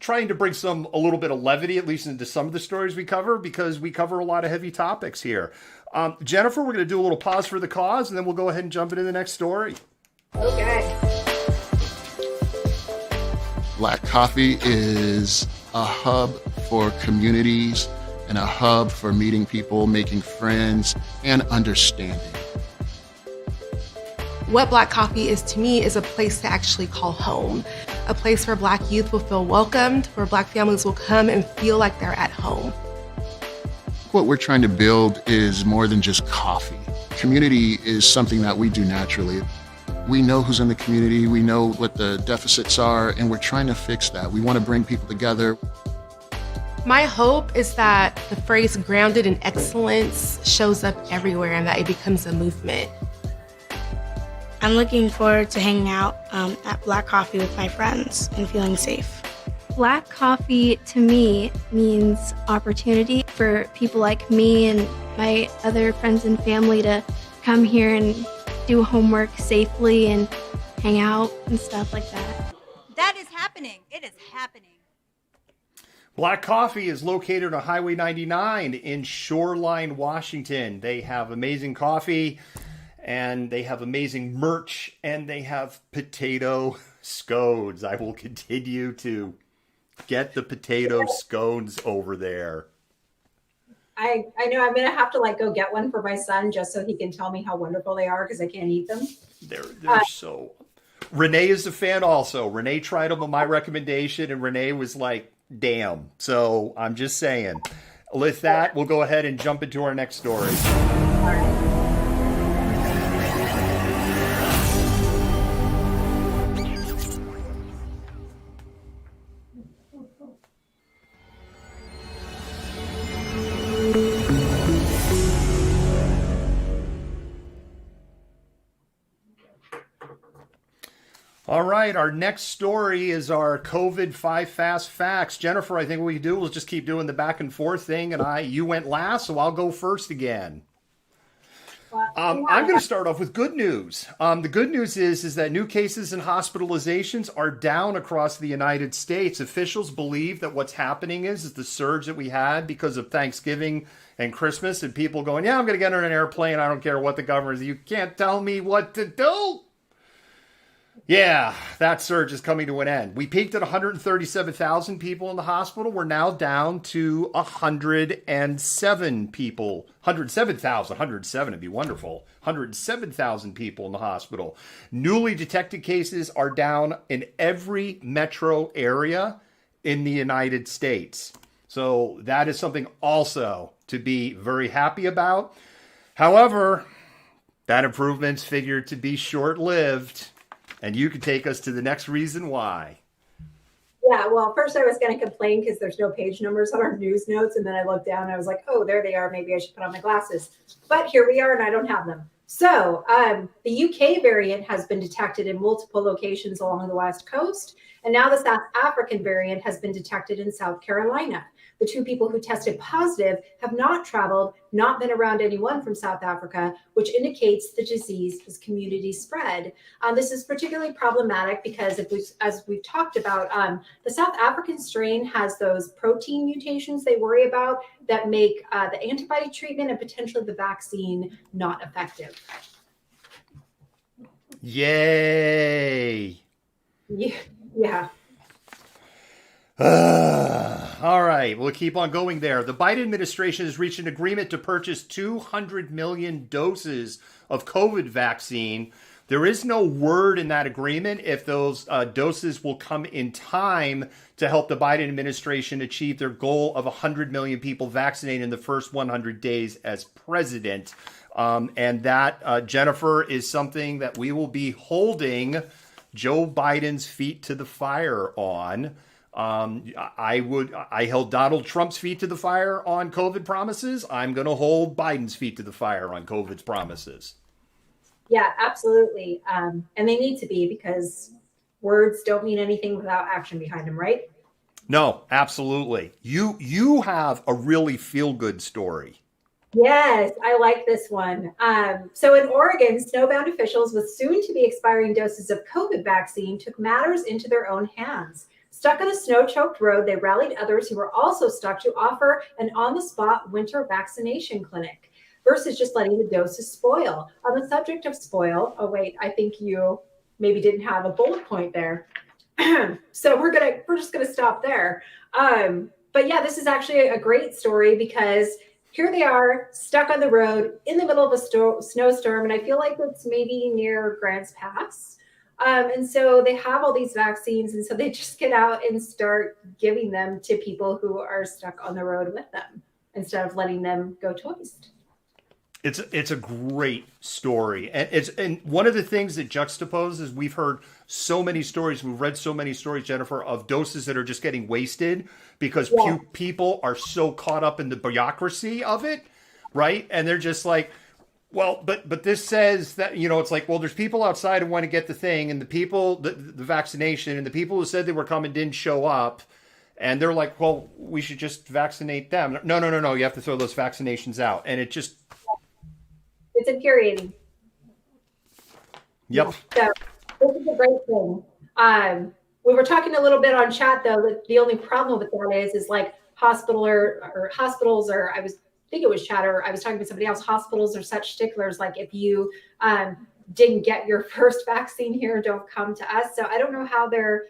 trying to bring a little bit of levity, at least into some of the stories we cover, because we cover a lot of heavy topics here. Jennifer, we're going to do a little pause for the cause, and then we'll go ahead and jump into the next story. Okay. Black Coffee is a hub for communities and a hub for meeting people, making friends, and understanding. What Black Coffee is to me is a place to actually call home, a place where Black youth will feel welcomed, where Black families will come and feel like they're at home. What we're trying to build is more than just coffee. Community is something that we do naturally. We know who's in the community, we know what the deficits are, and we're trying to fix that. We want to bring people together. My hope is that the phrase grounded in excellence shows up everywhere and that it becomes a movement. I'm looking forward to hanging out at Black Coffee with my friends and feeling safe. Black Coffee to me means opportunity for people like me and my other friends and family to come here and do homework safely and hang out and stuff like that. That is happening. It is happening. Black Coffee is located on Highway 99 in Shoreline, Washington. They have amazing coffee and they have amazing merch, and they have potato scones. I will continue to get the potato scones over there. I know I'm gonna have to like go get one for my son just so he can tell me how wonderful they are because I can't eat them. They're so. Renee is a fan also. Renee tried them on my recommendation, and Renee was like, "Damn!" So I'm just saying. With that, we'll go ahead and jump into our next story. All right, our next story is our COVID 5 fast facts. Jennifer, I think what we do, we'll just keep doing the back and forth thing, and you went last, so I'll go first again. I'm going to start off with good news. The good news is that new cases and hospitalizations are down across the United States. Officials believe that what's happening is the surge that we had because of Thanksgiving and Christmas, and people going, yeah, I'm going to get on an airplane. I don't care what the government is. You can't tell me what to do. Yeah, that surge is coming to an end. We peaked at 137,000 people in the hospital. We're now down to 107 people. 107,000 would be wonderful. 107,000 people in the hospital. Newly detected cases are down in every metro area in the United States. So that is something also to be very happy about. However, that improvement's figured to be short-lived. And you can take us to the next reason why. Yeah, well, first I was going to complain because there's no page numbers on our news notes. And then I looked down and I was like, oh, there they are. Maybe I should put on my glasses. But here we are and I don't have them. So the UK variant has been detected in multiple locations along the West Coast. And now the South African variant has been detected in South Carolina. The two people who tested positive have not traveled, not been around anyone from South Africa, which indicates the disease is community spread. This is particularly problematic because, as we've talked about, the South African strain has those protein mutations they worry about that make the antibody treatment and potentially the vaccine not effective. Yay! Yeah. All right, we'll keep on going there. The Biden administration has reached an agreement to purchase 200 million doses of COVID vaccine. There is no word in that agreement if those doses will come in time to help the Biden administration achieve their goal of 100 million people vaccinated in the first 100 days as president. And that, Jennifer, is something that we will be holding Joe Biden's feet to the fire on. I held Donald Trump's feet to the fire on COVID promises. I'm going to hold Biden's feet to the fire on COVID's promises. Yeah, absolutely. And they need to be because words don't mean anything without action behind them, right? No, absolutely. You have a really feel-good story. Yes, I like this one. So in Oregon, snowbound officials with soon-to-be expiring doses of COVID vaccine took matters into their own hands. Stuck on a snow-choked road, they rallied others who were also stuck to offer an on-the-spot winter vaccination clinic versus just letting the doses spoil. On the subject of spoil, oh wait, I think you maybe didn't have a bullet point there. So we're just gonna stop there. But yeah, this is actually a great story because here they are stuck on the road in the middle of a snowstorm, and I feel like it's maybe near Grants Pass. And so they have all these vaccines, and so they just get out and start giving them to people who are stuck on the road with them instead of letting them go to waste. It's a great story, and one of the things that juxtaposes, we've heard so many stories, we've read so many stories, Jennifer, of doses that are just getting wasted because people are so caught up in the bureaucracy of it, right? And they're just like, well, but this says that, it's like, well, there's people outside who want to get the thing, and the people, the vaccination, and the people who said they were coming didn't show up, and they're like, well, we should just vaccinate them. No, you have to throw those vaccinations out, and it just... It's infuriating. Yep. So this is a great thing. We were talking a little bit on chat, though, that the only problem with that is like hospitals, or I was think it was Chatter. I was talking to somebody else. Hospitals are such sticklers. Like if you didn't get your first vaccine here, don't come to us. So I don't know how did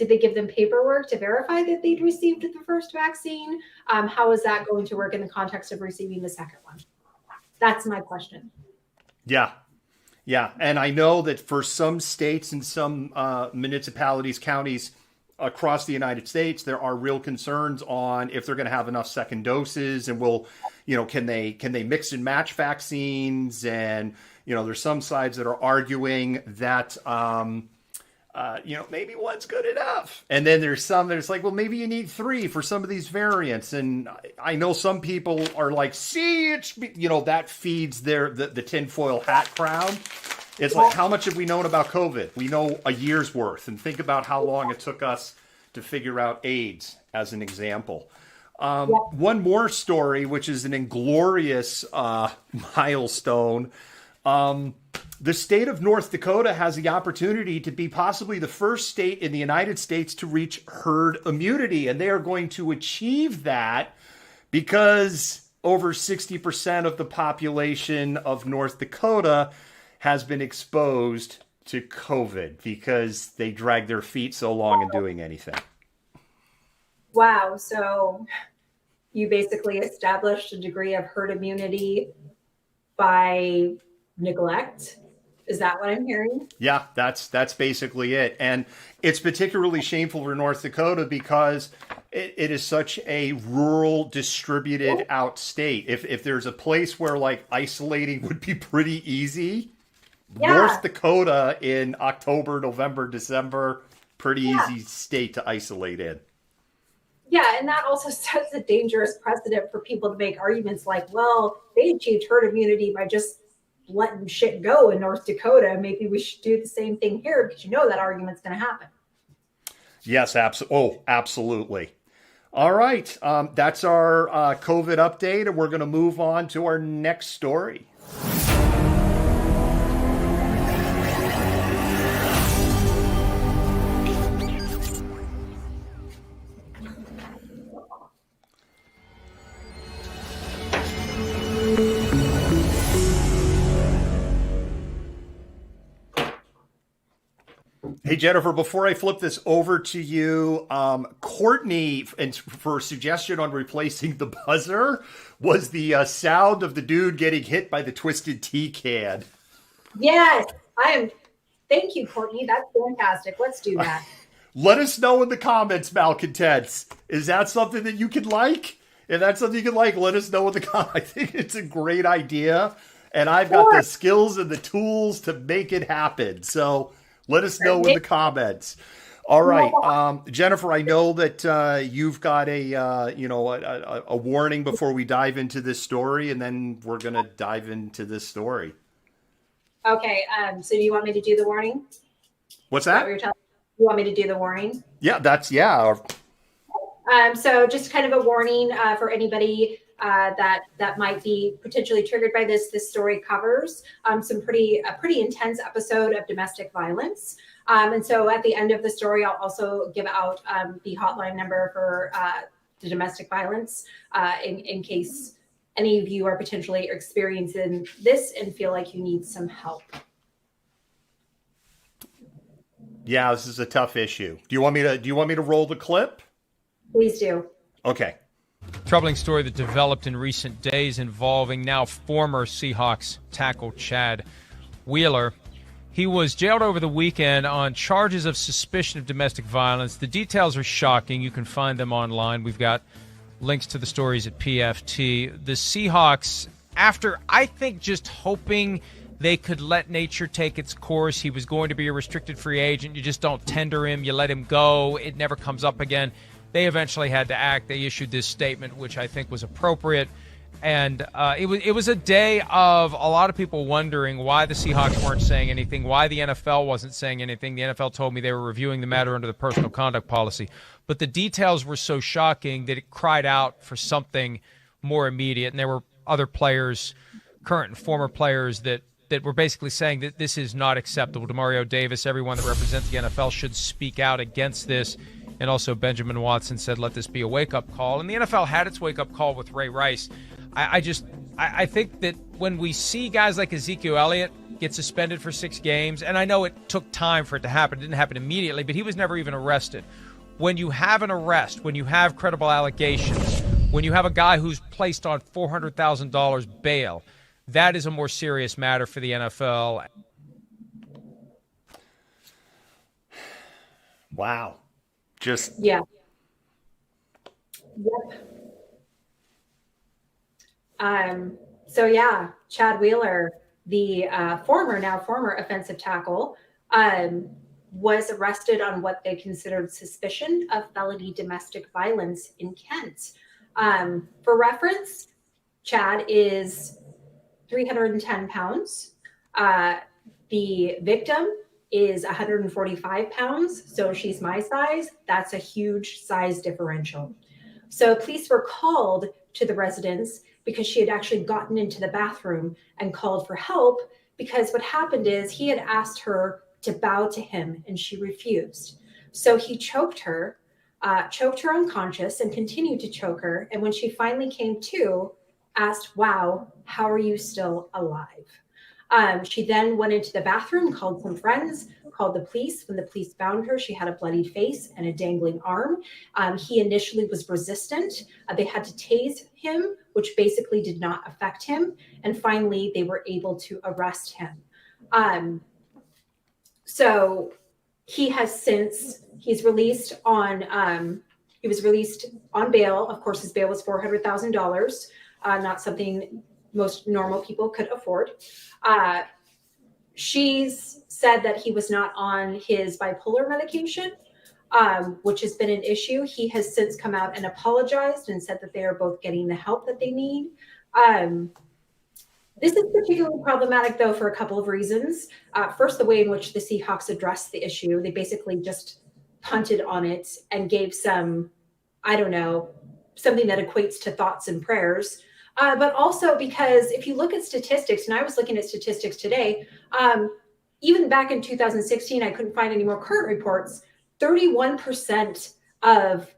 they give them paperwork to verify that they'd received the first vaccine? How is that going to work in the context of receiving the second one? That's my question. Yeah. Yeah. And I know that for some states and some municipalities, counties across the United States, there are real concerns on if they're going to have enough second doses and can they mix and match vaccines? And, there's some sides that are arguing that, maybe one's good enough. And then there's some that it's like, well, maybe you need 3 for some of these variants. And I know some people are like, see, it's, that feeds the tinfoil hat crowd. It's like, how much have we known about COVID? We know a year's worth. And think about how long it took us to figure out AIDS as an example. One more story, which is an inglorious milestone. The state of North Dakota has the opportunity to be possibly the first state in the United States to reach herd immunity. And they are going to achieve that because over 60% of the population of North Dakota has been exposed to COVID because they dragged their feet so long in doing anything. Wow. So you basically established a degree of herd immunity by neglect. Is that what I'm hearing? Yeah, that's basically it. And it's particularly shameful for North Dakota because it is such a rural, distributed out state. If there's a place where like isolating would be pretty easy, North Dakota in October, November, December, pretty easy state to isolate in. Yeah, and that also sets a dangerous precedent for people to make arguments like, well, they achieved herd immunity by just letting shit go in North Dakota. Maybe we should do the same thing here because that argument's going to happen. Yes, absolutely. All right, that's our COVID update, and we're going to move on to our next story. Hey, Jennifer, before I flip this over to you, Courtney, and for a suggestion on replacing the buzzer, was the sound of the dude getting hit by the twisted tea can. Yes, thank you, Courtney. That's fantastic. Let's do that. Let us know in the comments, Malcontents. Is that something that you could like? If that's something you could like, let us know in the comments. I think it's a great idea, and I've got the skills and the tools to make it happen. So let us know in the comments. All right, Jennifer, I know that you've got a warning before we dive into this story, and then we're going to dive into this story. Okay, so do you want me to do the warning? What's that? You want me to do the warning? Yeah, So just kind of a warning for anybody that might be potentially triggered by this. This story covers a pretty intense episode of domestic violence. And so at the end of the story, I'll also give out the hotline number for the domestic violence in case any of you are potentially experiencing this and feel like you need some help. Yeah, this is a tough issue. Do you want me to roll the clip? Please do. Okay. Troubling story that developed in recent days involving now former Seahawks tackle Chad Wheeler. He was jailed over the weekend on charges of suspicion of domestic violence. The details are shocking. You can find them online. We've got links to the stories at PFT. The Seahawks, after I think just hoping they could let nature take its course, he was going to be a restricted free agent. You just don't tender him. You let him go. It never comes up again. They eventually had to act. They issued this statement, which I think was appropriate. And it was a day of a lot of people wondering why the Seahawks weren't saying anything, why the NFL wasn't saying anything. The NFL told me they were reviewing the matter under the personal conduct policy. But the details were so shocking that it cried out for something more immediate. And there were other players, current and former players, that were basically saying that this is not acceptable. Demario Davis, everyone that represents the NFL should speak out against this. And also Benjamin Watson said, let this be a wake-up call. And the NFL had its wake-up call with Ray Rice. I think that when we see guys like Ezekiel Elliott get suspended for 6 games, and I know it took time for it to happen, it didn't happen immediately, but he was never even arrested. When you have an arrest, when you have credible allegations, when you have a guy who's placed on $400,000 bail, that is a more serious matter for the NFL. Wow. Just yeah. Yep. So yeah, Chad Wheeler, the former offensive tackle, was arrested on what they considered suspicion of felony domestic violence in Kent. For reference, Chad is 310 pounds. The victim is 145 pounds, so she's my size. That's a huge size differential. So police were called to the residence because she had actually gotten into the bathroom and called for help, because what happened is he had asked her to bow to him and she refused. So he choked her unconscious and continued to choke her. And when she finally came to, asked, "Wow, how are you still alive?" She then went into the bathroom, called some friends, called the police. When the police found her, she had a bloodied face and a dangling arm. He initially was resistant. They had to tase him, which basically did not affect him. And finally, they were able to arrest him. So he has since, he's released on, he was released on bail. Of course, his bail was $400,000, not something most normal people could afford. She's said that he was not on his bipolar medication, which has been an issue. He has since come out and apologized and said that they are both getting the help that they need. This is particularly problematic, though, for a couple of reasons. First, the way in which the Seahawks addressed the issue. They basically just punted on it and gave some, I don't know, something that equates to thoughts and prayers. But also because if you look at statistics, and I was looking at statistics today, even back in 2016, I couldn't find any more current reports, 31% of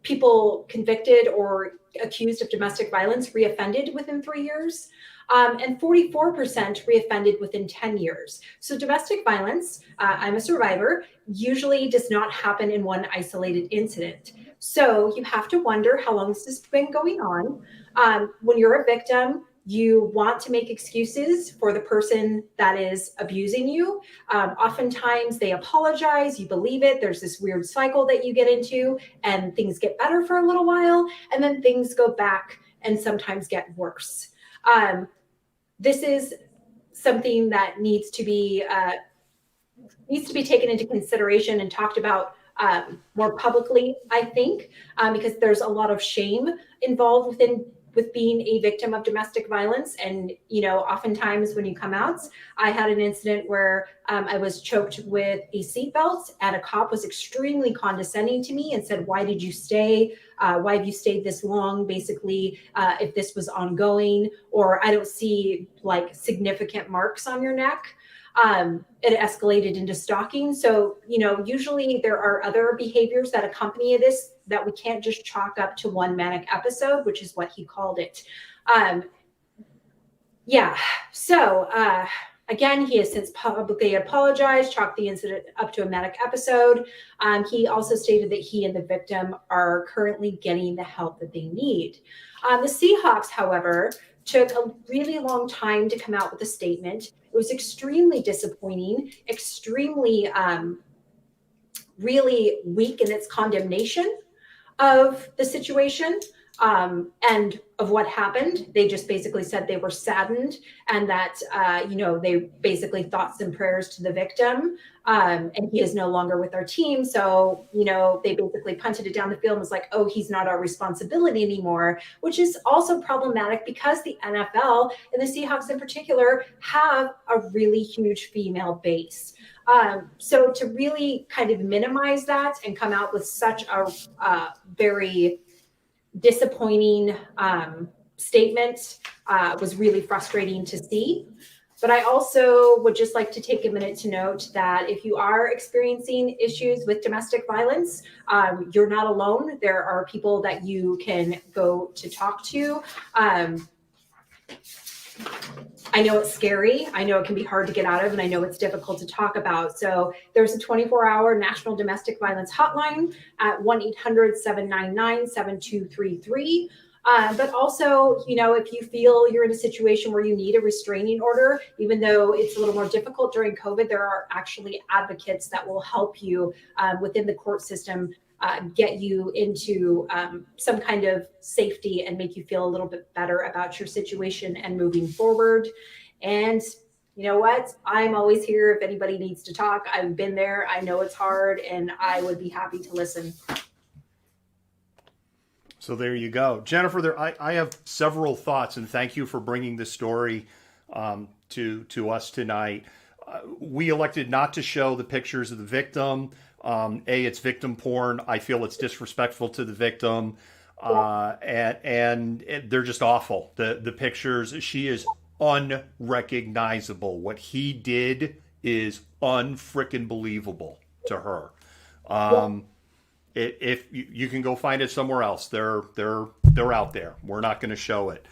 people convicted or accused of domestic violence reoffended within 3 years, and 44% reoffended within 10 years. So domestic violence, I'm a survivor, usually does not happen in one isolated incident. So you have to wonder how long this has been going on. When you're a victim, you want to make excuses for the person that is abusing you. Oftentimes they apologize, you believe it, there's this weird cycle that you get into, and things get better for a little while, and then things go back and sometimes get worse. This is something that needs to be taken into consideration and talked about more publicly, I think, because there's a lot of shame involved with being a victim of domestic violence. And, you know, oftentimes when you come out, I had an incident where I was choked with a seatbelt, and a cop was extremely condescending to me and said, "Why did you stay? Why have you stayed this long?" Basically, if this was ongoing, or I don't see like significant marks on your neck. It escalated into stalking. So, you know, usually there are other behaviors that accompany this that we can't just chalk up to one manic episode, which is what he called it. So again, he has since publicly apologized, chalked the incident up to a manic episode. He also stated that he and the victim are currently getting the help that they need. The Seahawks, however, took a really long time to come out with a statement. It was extremely disappointing, extremely really weak in its condemnation of the situation and of what happened. They just basically said they were saddened, and that, they basically thoughts and prayers to the victim. And he is no longer with our team. So, they basically punted it down the field and was like, "Oh, he's not our responsibility anymore," which is also problematic because the NFL and the Seahawks in particular have a really huge female base. So to really kind of minimize that and come out with such a very disappointing statement was really frustrating to see. But I also would just like to take a minute to note that if you are experiencing issues with domestic violence, you're not alone. There are people that you can go to talk to. I know it's scary. I know it can be hard to get out of, and I know it's difficult to talk about. So there's a 24-hour National Domestic Violence Hotline at 1-800-799-7233. But also, if you feel you're in a situation where you need a restraining order, even though it's a little more difficult during COVID, there are actually advocates that will help you within the court system get you into some kind of safety and make you feel a little bit better about your situation and moving forward. And you know what? I'm always here if anybody needs to talk. I've been there. I know it's hard, and I would be happy to listen. So there you go. Jennifer, I have several thoughts, and thank you for bringing this story to us tonight. We elected not to show the pictures of the victim. It's victim porn. I feel it's disrespectful to the victim, and they're just awful. The pictures, she is unrecognizable. What he did is unfrickin' believable to her. If you can go find it somewhere else, they're out there. We're not going to show it.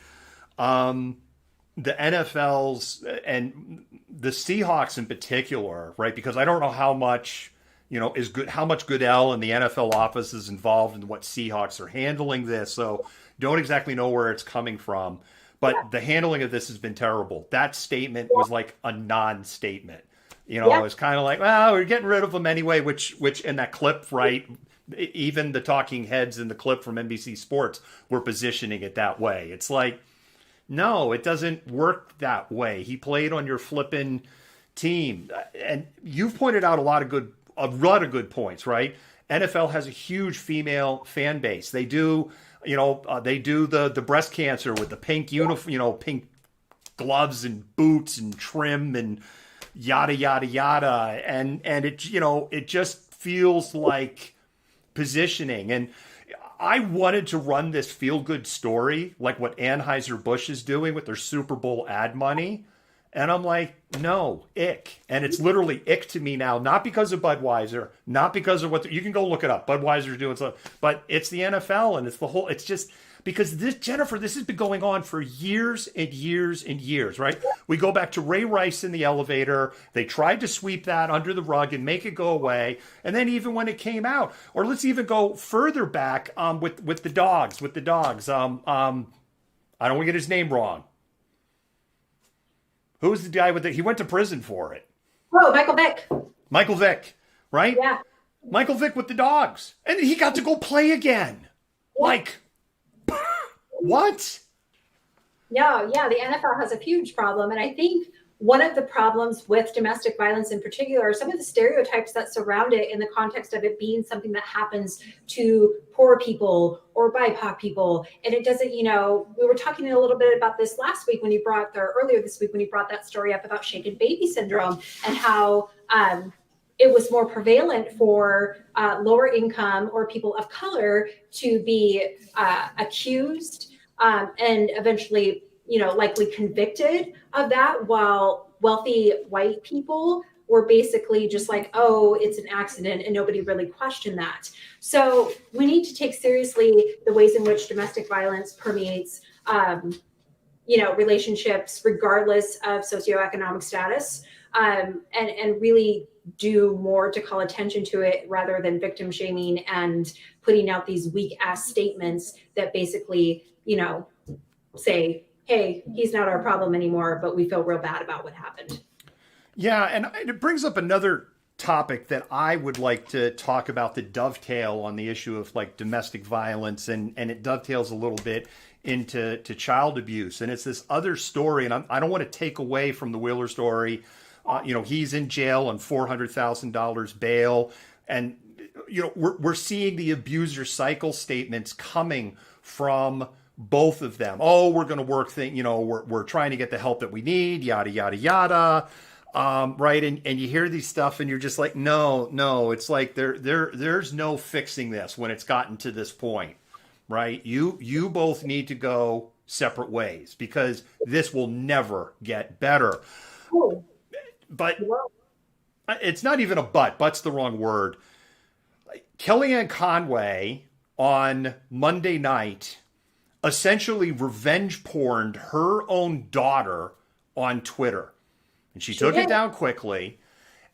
The NFL's and the Seahawks in particular, right? Because I don't know how much is good, how much Goodell and the NFL office is involved in what Seahawks are handling this. So don't exactly know where it's coming from, but the handling of this has been terrible. That statement was like a non-statement. It's kind of like, well, we're getting rid of them anyway. Which in that clip, right? Even the talking heads in the clip from NBC Sports were positioning it that way. It's like, no, it doesn't work that way. He played on your flippin' team. And you've pointed out a lot of good points, right? NFL has a huge female fan base. They do, they do the breast cancer with the pink uniform, pink gloves and boots and trim and yada, yada, yada. And it just feels like positioning. And I wanted to run this feel-good story like what Anheuser-Busch is doing with their Super Bowl ad money. And I'm like, no, ick. And it's literally ick to me now, not because of Budweiser, not because of you can go look it up. Budweiser's doing stuff, but it's the NFL and it's just because Jennifer, this has been going on for years and years and years, right? We go back to Ray Rice in the elevator. They tried to sweep that under the rug and make it go away. And then even when it came out, or let's even go further back with the dogs. I don't want to get his name wrong. Who's the guy he went to prison for it? Oh, Michael Vick. Michael Vick, right? Yeah. Michael Vick with the dogs. And he got to go play again. Yeah. Like, what? Yeah, the NFL has a huge problem. And I think one of the problems with domestic violence in particular are some of the stereotypes that surround it in the context of it being something that happens to poor people or BIPOC people. And it doesn't, we were talking a little bit about this earlier this week when you brought that story up about shaken baby syndrome and how it was more prevalent for lower income or people of color to be accused and eventually, likely convicted of that, while wealthy white people were basically just like, oh, it's an accident, and nobody really questioned that. So we need to take seriously the ways in which domestic violence permeates, relationships regardless of socioeconomic status, and really do more to call attention to it rather than victim shaming and putting out these weak ass statements that basically, say, hey, he's not our problem anymore, but we feel real bad about what happened. Yeah, and it brings up another topic that I would like to talk about, the dovetail on the issue of like domestic violence, and it dovetails a little bit into child abuse. And it's this other story, and I don't want to take away from the Wheeler story. He's in jail on $400,000 bail, and we're seeing the abuser cycle statements coming from both of them. Oh, we're going to work we're trying to get the help that we need, yada, yada, yada. Right. And you hear these stuff and you're just like, no, it's like there's no fixing this when it's gotten to this point, right? You both need to go separate ways because this will never get better. Oh, But it's not even a but. But's the wrong word. Kellyanne Conway on Monday night essentially revenge porned her own daughter on Twitter. And she took it down quickly.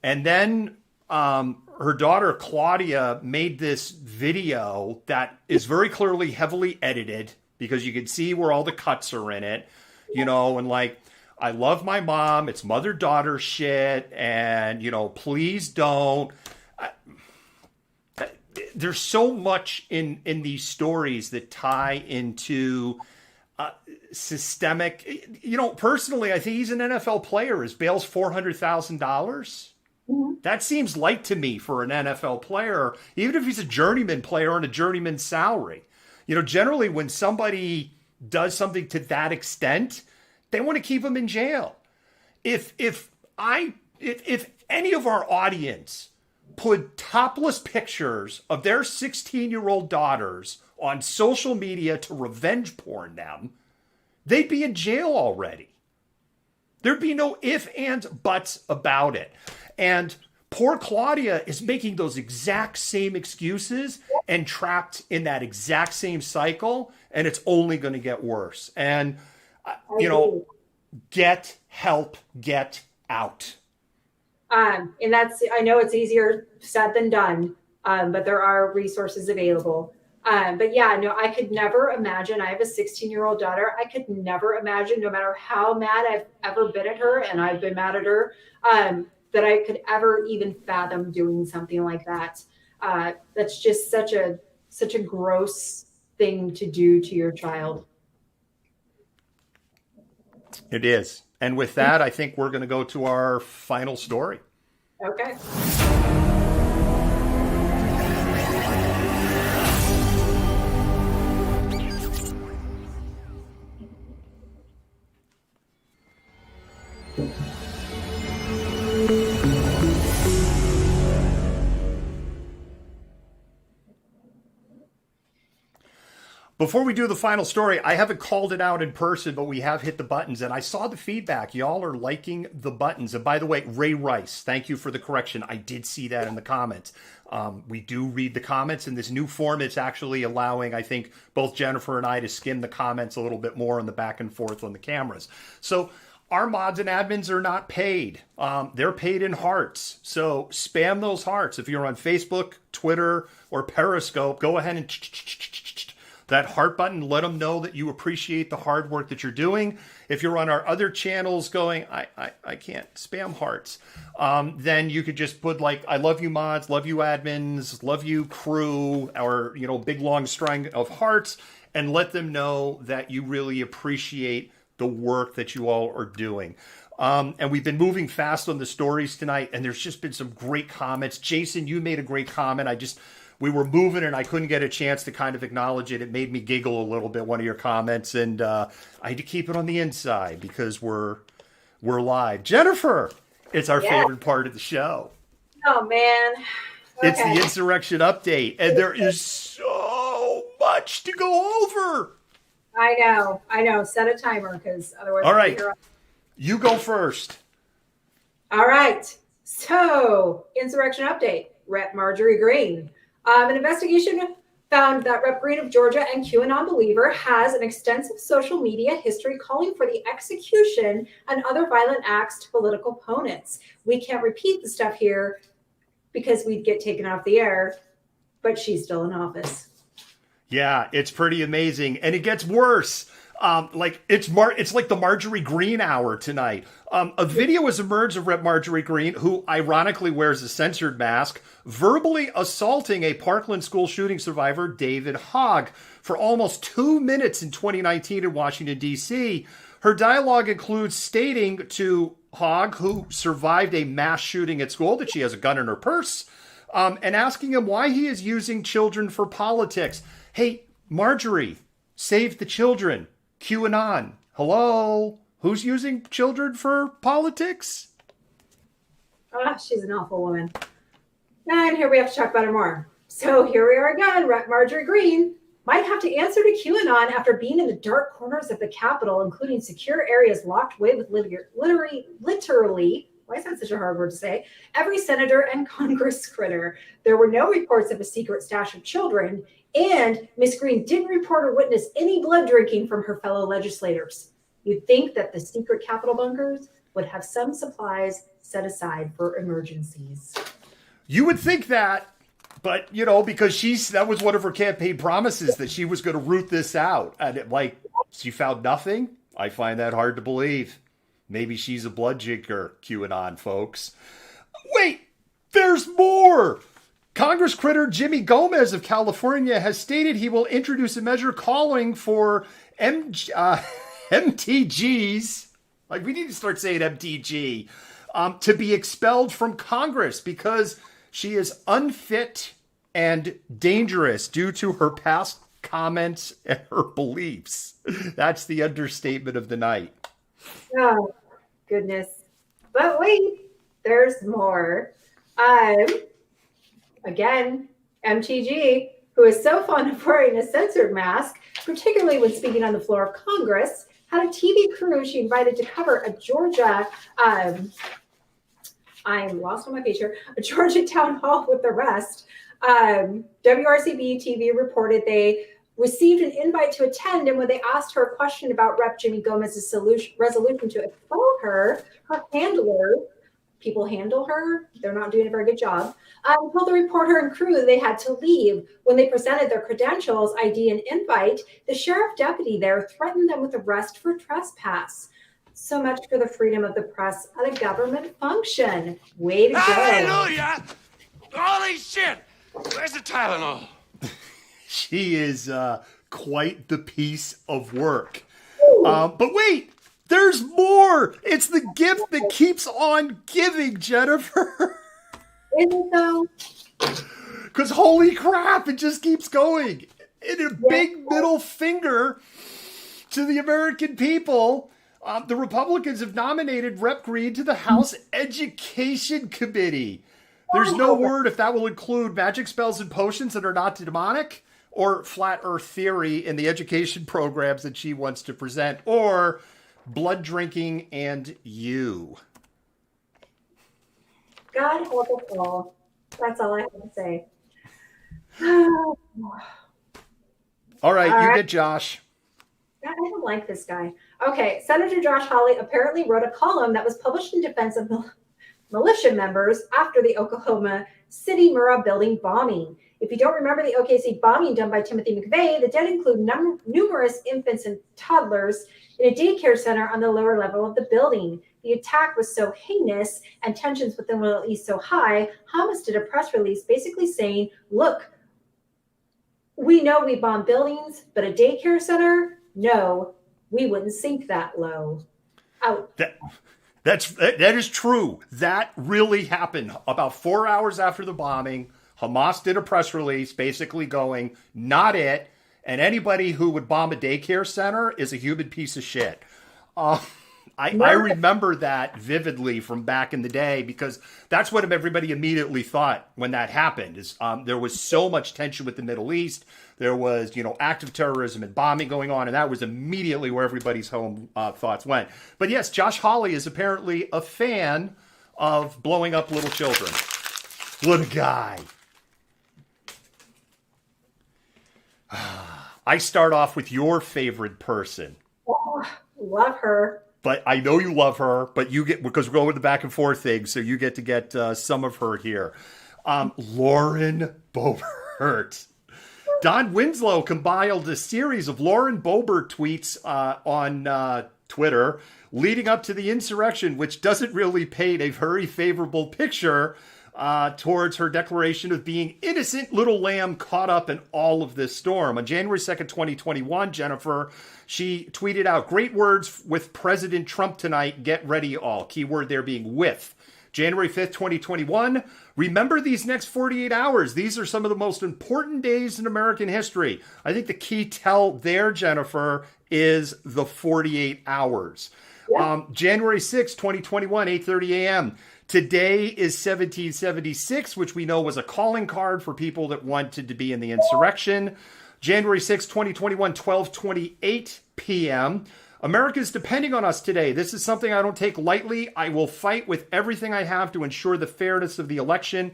And then her daughter, Claudia, made this video that is very clearly heavily edited because you can see where all the cuts are in it, you know, and like, I love my mom. It's mother-daughter shit. And, you know, please don't. There's so much in these stories that tie into systemic. You know, personally, I think he's an NFL player. His bail's $400,000. Mm-hmm. That seems light to me for an NFL player, even if he's a journeyman player on a journeyman salary. You know, generally when somebody does something to that extent, they want to keep him in jail. If any of our audience put topless pictures of their 16-year-old daughters on social media to revenge porn them, they'd be in jail already. There'd be no ifs, ands, buts about it. And poor Claudia is making those exact same excuses and trapped in that exact same cycle, and it's only going to get worse. And, you know, get help, get out. And that's, I know it's easier said than done, but there are resources available. But yeah, no, I could never imagine. I have a 16-year-old daughter. I could never imagine, no matter how mad I've ever been at her, and I've been mad at her, that I could ever even fathom doing something like that. That's just such a gross thing to do to your child. It is. And with that, I think we're going to go to our final story. Okay. Before we do the final story, I haven't called it out in person, but we have hit the buttons, and I saw the feedback. Y'all are liking the buttons. And by the way, Ray Rice, thank you for the correction. I did see that in the comments. We do read the comments, and this new form is actually allowing, I think, both Jennifer and I to skim the comments a little bit more on the back and forth on the cameras. So our mods and admins are not paid. They're paid in hearts. So spam those hearts. If you're on Facebook, Twitter, or Periscope, go ahead and that heart button, let them know that you appreciate the hard work that you're doing. If you're on our other channels going, I can't spam hearts, then you could just put like, I love you mods, love you admins, love you crew, or, you know, big long string of hearts, and let them know that you really appreciate the work that you all are doing. And we've been moving fast on the stories tonight, and there's just been some great comments. Jason, you made a great comment. We were moving and I couldn't get a chance to kind of acknowledge it. It made me giggle a little bit, one of your comments, and I had to keep it on the inside because we're live. Jennifer, it's our favorite part of the show. Oh, man. Okay. It's the insurrection update, and there is so much to go over. I know. Set a timer, because otherwise... All right. You go first. All right. So, insurrection update. Rep. Marjorie Greene. An investigation found that Rep. Greene of Georgia and QAnon believer has an extensive social media history calling for the execution and other violent acts to political opponents. We can't repeat the stuff here because we'd get taken off the air, but she's still in office. Yeah, it's pretty amazing. And it gets worse. It's like the Marjorie Greene hour tonight. A video has emerged of Rep. Marjorie Greene, who ironically wears a censored mask, verbally assaulting a Parkland school shooting survivor, David Hogg, for almost 2 minutes in 2019 in Washington, D.C. Her dialogue includes stating to Hogg, who survived a mass shooting at school, that she has a gun in her purse, and asking him why he is using children for politics. Hey, Marjorie, save the children. QAnon. Hello? Who's using children for politics? Oh, she's an awful woman. And here we have to talk about her more. So here we are again, Marjorie Greene. might have to answer to QAnon after being in the dark corners of the Capitol, including secure areas locked away with literally, why is that such a hard word to say, every senator and Congress critter. There were no reports of a secret stash of children, and Miss Green didn't report or witness any blood drinking from her fellow legislators. You'd think that the secret Capitol bunkers would have some supplies set aside for emergencies. You would think that, but, you know, because that was one of her campaign promises, that she was going to root this out. And she found nothing. I find that hard to believe. Maybe she's a blood drinker, QAnon folks. Wait, there's more. Congress critter Jimmy Gomez of California has stated he will introduce a measure calling for MTGs, like we need to start saying MTG, to be expelled from Congress because she is unfit and dangerous due to her past comments and her beliefs. That's the understatement of the night. Oh, goodness. But wait, there's more. Again, MTG, who is so fond of wearing a censored mask, particularly when speaking on the floor of Congress, had a TV crew she invited to cover a Georgia, I'm lost on my page here, a Georgia town hall with the rest. WRCB TV reported they received an invite to attend, and when they asked her a question about Rep. Jimmy Gomez's resolution to expel her, her handler, people handle her, they're not doing a very good job, told the reporter and crew that they had to leave. When they presented their credentials, ID, and invite, the sheriff deputy there threatened them with arrest for trespass. So much for the freedom of the press at a government function. Way to go. Hallelujah! Holy shit! Where's the Tylenol? She is quite the piece of work. But wait, there's more. It's the gift that keeps on giving, Jennifer. Is it though? Because holy crap, it just keeps going. And a big middle finger to the American people. The Republicans have nominated Rep. Green to the House Education Committee. There's no word if that will include magic spells and potions that are not demonic, or flat earth theory in the education programs that she wants to present, or blood drinking and you. God help us all. That's all I have to say. All right, you get Josh. I don't like this guy. Okay, Senator Josh Hawley apparently wrote a column that was published in defense of militia members after the Oklahoma City Murrah building bombing. If you don't remember the OKC bombing done by Timothy McVeigh, the dead include numerous infants and toddlers in a daycare center on the lower level of the building. The attack was so heinous and tensions within the Middle East so high, Hamas did a press release basically saying, look, we know we bomb buildings, but a daycare center? No, we wouldn't sink that low. Out. That is true. That really happened. About 4 hours after the bombing, Hamas did a press release basically going, not it, and anybody who would bomb a daycare center is a human piece of shit. I remember that vividly from back in the day because that's what everybody immediately thought when that happened. Is there was so much tension with the Middle East. There was, active terrorism and bombing going on, and that was immediately where everybody's home thoughts went. But yes, Josh Hawley is apparently a fan of blowing up little children. What a guy. I start off with your favorite person. Oh, love her. But I know you love her, but you get, because we're going with the back and forth thing, so you get to get some of her here. Lauren Boebert. Don Winslow compiled a series of Lauren Boebert tweets on Twitter leading up to the insurrection, which doesn't really paint a very favorable picture towards her declaration of being innocent little lamb caught up in all of this storm. On January 2nd, 2021, Jennifer, she tweeted out, great words with President Trump tonight. Get ready all. Keyword there being with. January 5th, 2021. Remember these next 48 hours. These are some of the most important days in American history. I think the key tell there, Jennifer, is the 48 hours. Yeah. January 6th, 2021, 8:30 a.m. Today is 1776, which we know was a calling card for people that wanted to be in the insurrection. January 6, 2021, 12:28 p.m. America's depending on us today. This is something I don't take lightly. I will fight with everything I have to ensure the fairness of the election.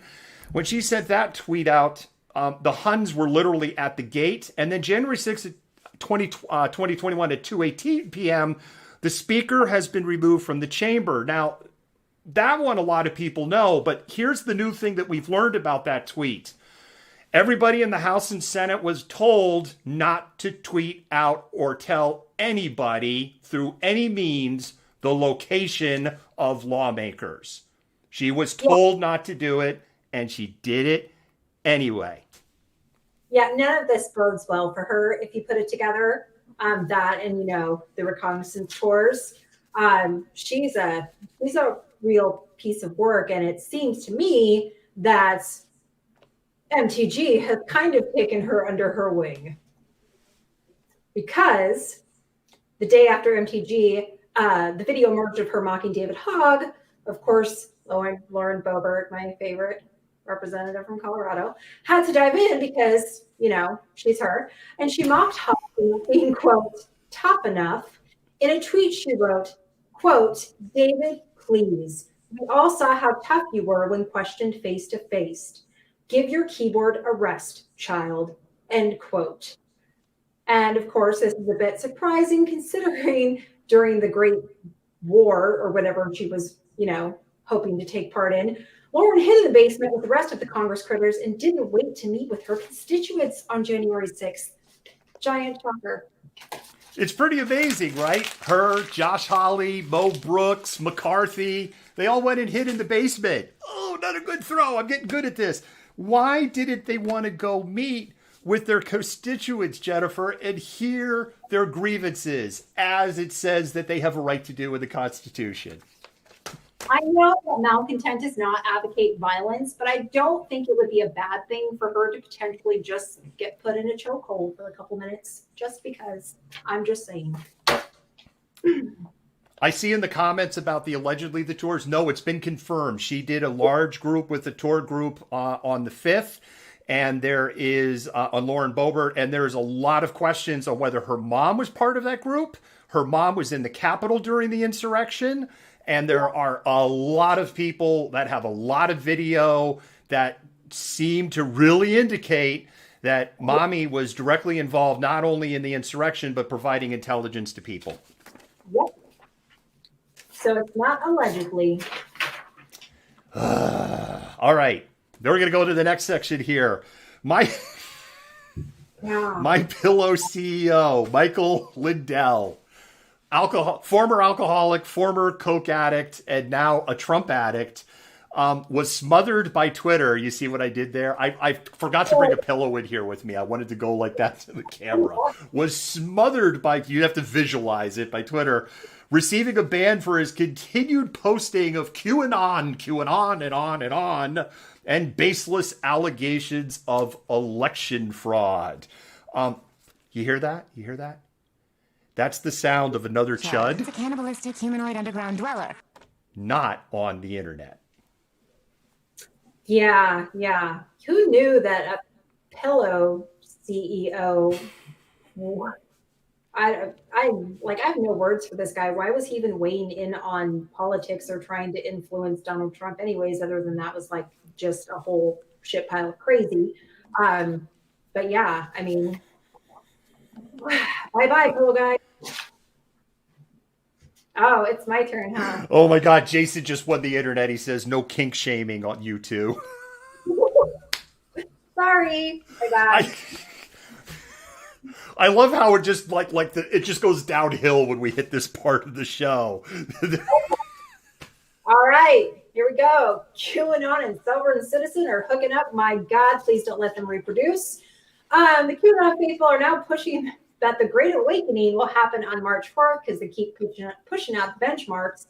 When she sent that tweet out, the Huns were literally at the gate. And then January 6th, 2021 at 2:18 p.m., the speaker has been removed from the chamber. Now, that one a lot of people know, but here's the new thing that we've learned about that tweet. Everybody in the House and Senate was told not to tweet out or tell anybody through any means the location of lawmakers. She was told not to do it, and she did it anyway. Yeah, none of this bodes well for her if you put it together. That and, the reconnaissance tours. She's a real piece of work, and it seems to me that MTG has kind of taken her under her wing, because the day after MTG, the video emerged of her mocking David Hogg. Of course, Lauren Boebert, my favorite representative from Colorado, had to dive in because, she's her. And she mocked Hogg for being, quote, tough enough. In a tweet, she wrote, quote, David, please. We all saw how tough you were when questioned face to face. Give your keyboard a rest, child, end quote. And of course, this is a bit surprising considering during the Great War or whatever she was, hoping to take part in, Lauren hid in the basement with the rest of the Congress critters and didn't wait to meet with her constituents on January 6th. Giant shocker. It's pretty amazing, right? Her, Josh Hawley, Mo Brooks, McCarthy, they all went and hid in the basement. Oh, not a good throw. I'm getting good at this. Why didn't they want to go meet with their constituents, Jennifer, and hear their grievances, as it says that they have a right to do in the Constitution? I know that Malcontent does not advocate violence, but I don't think it would be a bad thing for her to potentially just get put in a chokehold for a couple minutes, just because. I'm just saying. I see in the comments about allegedly the tours. No, it's been confirmed. She did a large group with the tour group on the 5th. And there is on Lauren Boebert, and there's a lot of questions on whether her mom was part of that group. Her mom was in the Capitol during the insurrection. And there are a lot of people that have a lot of video that seem to really indicate that mommy was directly involved not only in the insurrection, but providing intelligence to people. Yep. So it's not allegedly. All right. Then we're going to go to the next section here. My Pillow CEO, Michael Lindell, former alcoholic, former Coke addict, and now a Trump addict, was smothered by Twitter. You see what I did there? I forgot to bring a pillow in here with me. I wanted to go like that to the camera. Was smothered by, you have to visualize it, by Twitter, receiving a ban for his continued posting of QAnon and on, and baseless allegations of election fraud. You hear that? You hear that? That's the sound of another chud. It's a cannibalistic humanoid underground dweller. Not on the internet. Yeah. Who knew that a pillow CEO? I have no words for this guy. Why was he even weighing in on politics or trying to influence Donald Trump anyways, other than that was just a whole shit pile of crazy. But yeah, I mean, bye, cool guy. Oh, it's my turn, huh? Oh my God, Jason just won the internet. He says no kink shaming on you two. Sorry, my God. I love how it just it just goes downhill when we hit this part of the show. All right, here we go. QAnon and Sovereign Citizen are hooking up. My God, please don't let them reproduce. The QAnon faithful are now pushing that the Great Awakening will happen on March 4th because they keep pushing out the benchmarks.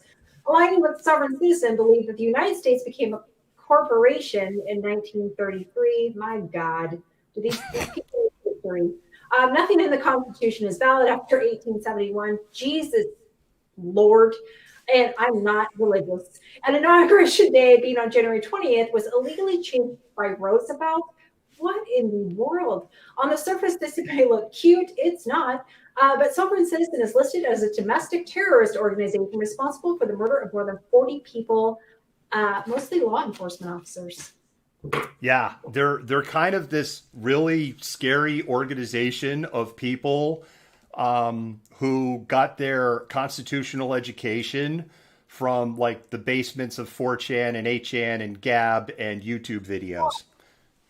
Aligning with Sovereign Citizen, believe that the United States became a corporation in 1933. My God, do these people history? Nothing in the Constitution is valid after 1871. Jesus Lord. And I'm not religious. And Inauguration Day, being on January 20th, was illegally changed by Roosevelt what in the world? On the surface, this may look cute. It's not. But Sovereign Citizen is listed as a domestic terrorist organization responsible for the murder of more than 40 people, mostly law enforcement officers. Yeah, they're kind of this really scary organization of people who got their constitutional education from like the basements of 4chan and 8chan and Gab and YouTube videos.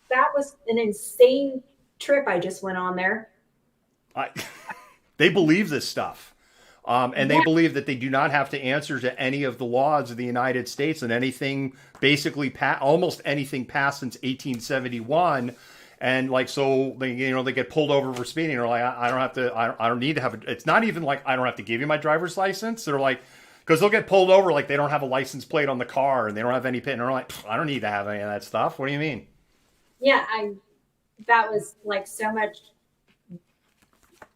That was an insane trip I just went on there. They believe this stuff. And they believe that they do not have to answer to any of the laws of the United States, and anything basically almost anything passed since 1871. And like, so they, they get pulled over for speeding. They're like, I don't need to have it's not even like, I don't have to give you my driver's license. They're like, because they'll get pulled over like they don't have a license plate on the car and they don't have any pin. And they're like, I don't need to have any of that stuff. What do you mean? Yeah, that was like so much.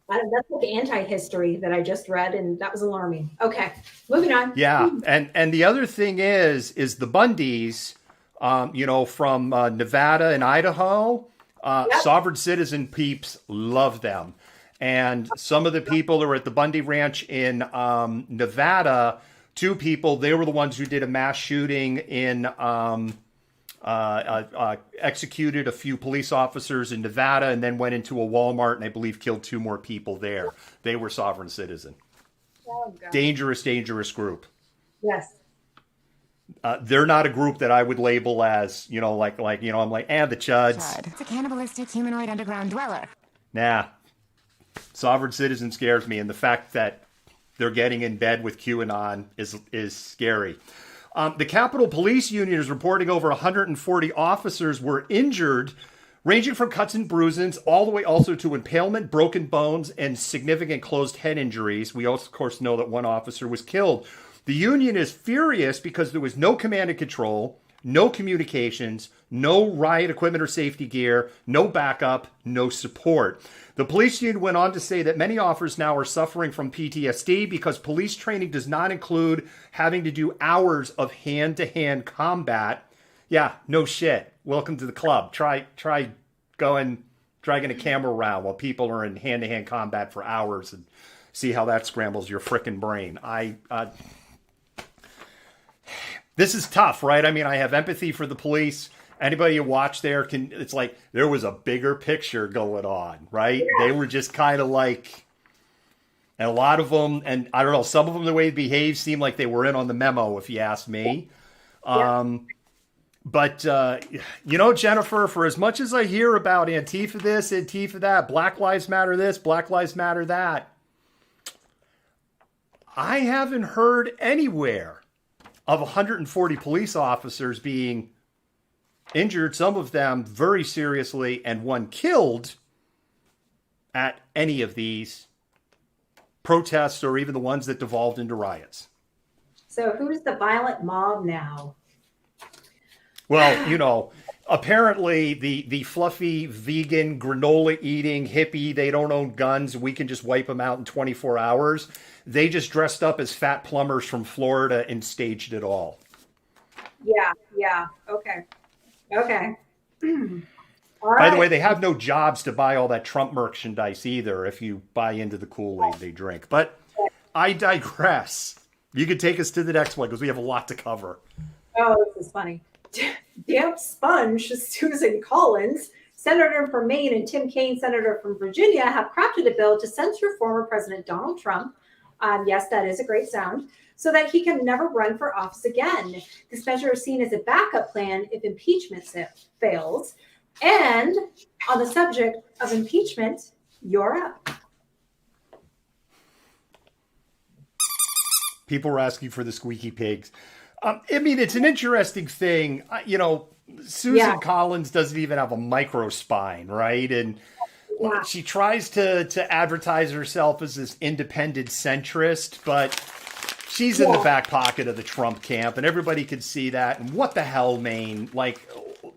That's like anti-history that I just read, and that was alarming. Okay, moving on. Yeah, and the other thing is the Bundys, from Nevada and Idaho, sovereign citizen peeps love them. And some of the people that were at the Bundy Ranch in Nevada, 2 people, they were the ones who did a mass shooting in executed a few police officers in Nevada and then went into a Walmart and I believe killed 2 more people there. They were sovereign citizen. Oh, God. Dangerous group. Yes. They're not a group that I would label as, I'm like, the Chuds. It's a cannibalistic humanoid underground dweller. Nah. Sovereign citizen scares me, and the fact that they're getting in bed with QAnon is scary. The Capitol Police Union is reporting over 140 officers were injured, ranging from cuts and bruises all the way also to impalement, broken bones, and significant closed head injuries. We also, of course, know that 1 officer was killed. The union is furious because there was no command and control, no communications, no riot equipment or safety gear, no backup, no support. The police union went on to say that many officers now are suffering from PTSD because police training does not include having to do hours of hand-to-hand combat. Yeah, no shit. Welcome to the club. Try dragging a camera around while people are in hand-to-hand combat for hours and see how that scrambles your frickin' brain. This is tough, right? I mean, I have empathy for the police. Anybody you watch there it's like there was a bigger picture going on, right? Yeah. They were just kind of like, and a lot of them, and I don't know, some of them, the way they behaved seemed like they were in on the memo, if you ask me. Yeah. But, Jennifer, for as much as I hear about Antifa this, Antifa that, Black Lives Matter this, Black Lives Matter that, I haven't heard anywhere of 140 police officers being injured, some of them very seriously, and 1 killed at any of these protests or even the ones that devolved into riots. So who's the violent mob now? Well, apparently the fluffy vegan granola eating hippie, they don't own guns. We can just wipe them out in 24 hours. They just dressed up as fat plumbers from Florida and staged it all. Yeah. Okay. All right. By the way, they have no jobs to buy all that Trump merchandise either if you buy into the Kool-Aid they drink. But I digress. You can take us to the next one because we have a lot to cover. Oh, this is funny. Damp sponge Susan Collins, Senator from Maine, and Tim Kaine, Senator from Virginia, have crafted a bill to censor former President Donald Trump. Yes, that is a great sound. So that he can never run for office again. This measure is seen as a backup plan if impeachment fails. And on the subject of impeachment, you're up. People were asking for the squeaky pigs. It's an interesting thing. Susan Collins doesn't even have a microspine, right? And she tries to advertise herself as this independent centrist, but she's in the back pocket of the Trump camp, and everybody could see that. And what the hell, Maine? Like,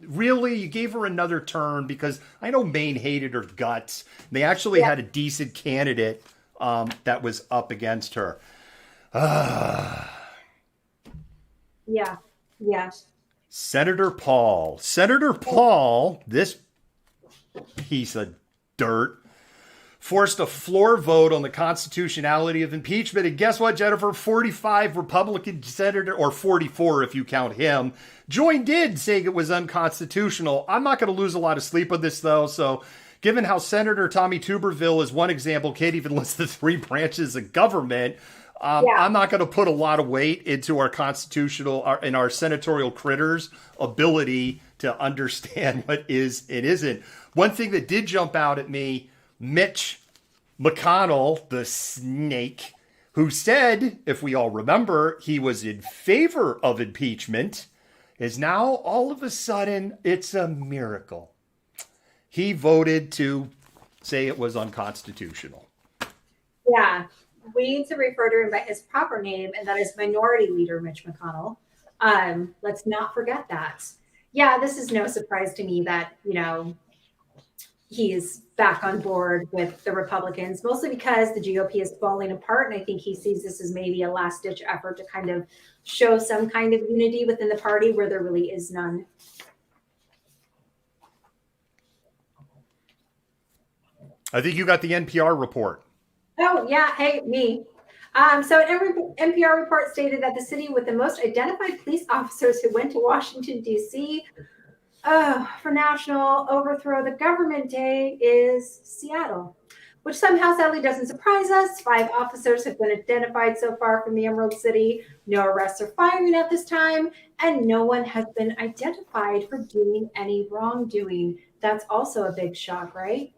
really? You gave her another turn? Because I know Maine hated her guts. They actually had a decent candidate that was up against her. Yeah. Senator Paul, this piece of dirt, forced a floor vote on the constitutionality of impeachment. And guess what, Jennifer? 45 Republican senators, or 44 if you count him, joined in saying it was unconstitutional. I'm not going to lose a lot of sleep on this, though. So given how Senator Tommy Tuberville is one example, can't even list the three branches of government, I'm not going to put a lot of weight into our constitutional and our senatorial critters' ability to understand what is and isn't. One thing that did jump out at me, Mitch McConnell, the snake, who said, if we all remember, he was in favor of impeachment, is now all of a sudden, it's a miracle. He voted to say it was unconstitutional. Yeah, we need to refer to him by his proper name, and that is Minority Leader Mitch McConnell. Let's not forget that. Yeah, this is no surprise to me that, he's back on board with the Republicans, mostly because the GOP is falling apart. And I think he sees this as maybe a last ditch effort to kind of show some kind of unity within the party where there really is none. I think you got the NPR report. Oh, yeah. Hey, me. So an NPR report stated that the city with the most identified police officers who went to Washington, D.C., for National Overthrow the Government Day is Seattle, which somehow sadly doesn't surprise us. 5 officers have been identified so far from the Emerald City. No arrests or firing at this time, and no one has been identified for doing any wrongdoing. That's also a big shock, right?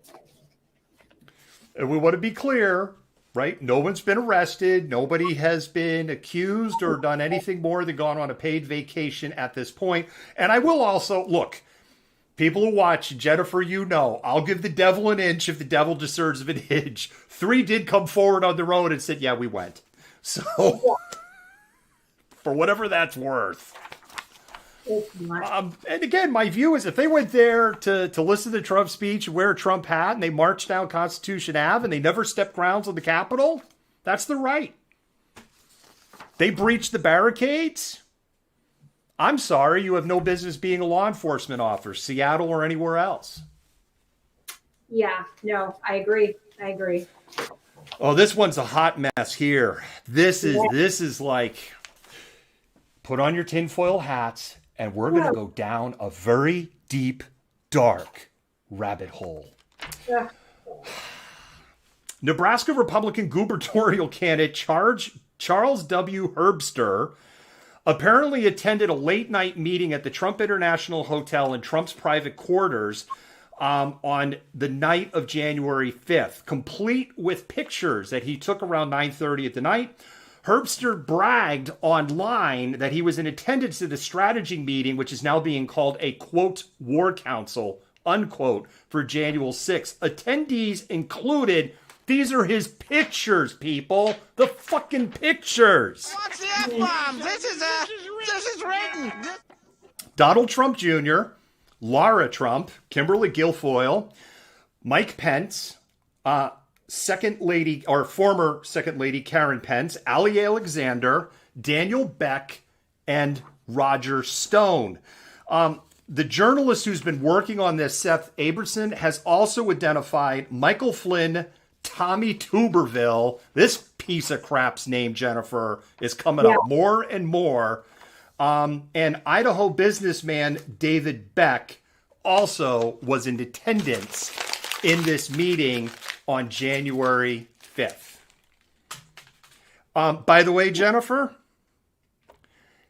And we want to be clear, right? No one's been arrested. Nobody has been accused or done anything more than gone on a paid vacation at this point. And I will also, look, people who watch, Jennifer, I'll give the devil an inch if the devil deserves an inch. 3 did come forward on their own and said, yeah, we went. So, for whatever that's worth. And again, my view is if they went there to listen to Trump's speech and wear a Trump hat and they marched down Constitution Ave and they never stepped grounds on the Capitol, that's their right. They breached the barricades. I'm sorry, you have no business being a law enforcement officer, Seattle or anywhere else. Yeah, no, I agree. Oh, this one's a hot mess here. This is like, put on your tinfoil hats. And we're going to go down a very deep, dark rabbit hole. Yeah. Nebraska Republican gubernatorial candidate Charles W. Herbster apparently attended a late-night meeting at the Trump International Hotel in Trump's private quarters on the night of January 5th, complete with pictures that he took around 9:30 at the night. Herbster bragged online that he was in attendance at the strategy meeting, which is now being called a, quote, war council, unquote, for January 6th. Attendees included, these are his pictures, people. The fucking pictures. What's the F-bomb? This is written. Donald Trump Jr., Lara Trump, Kimberly Guilfoyle, Mike Pence, Second Lady, or former Second Lady Karen Pence, Ali Alexander, Daniel Beck, and Roger Stone. The journalist who's been working on this, Seth Aberson, has also identified Michael Flynn, Tommy Tuberville. This piece of crap's name, Jennifer, is coming up more and more. And Idaho businessman David Beck also was in attendance in this meeting on January 5th. By the way, Jennifer,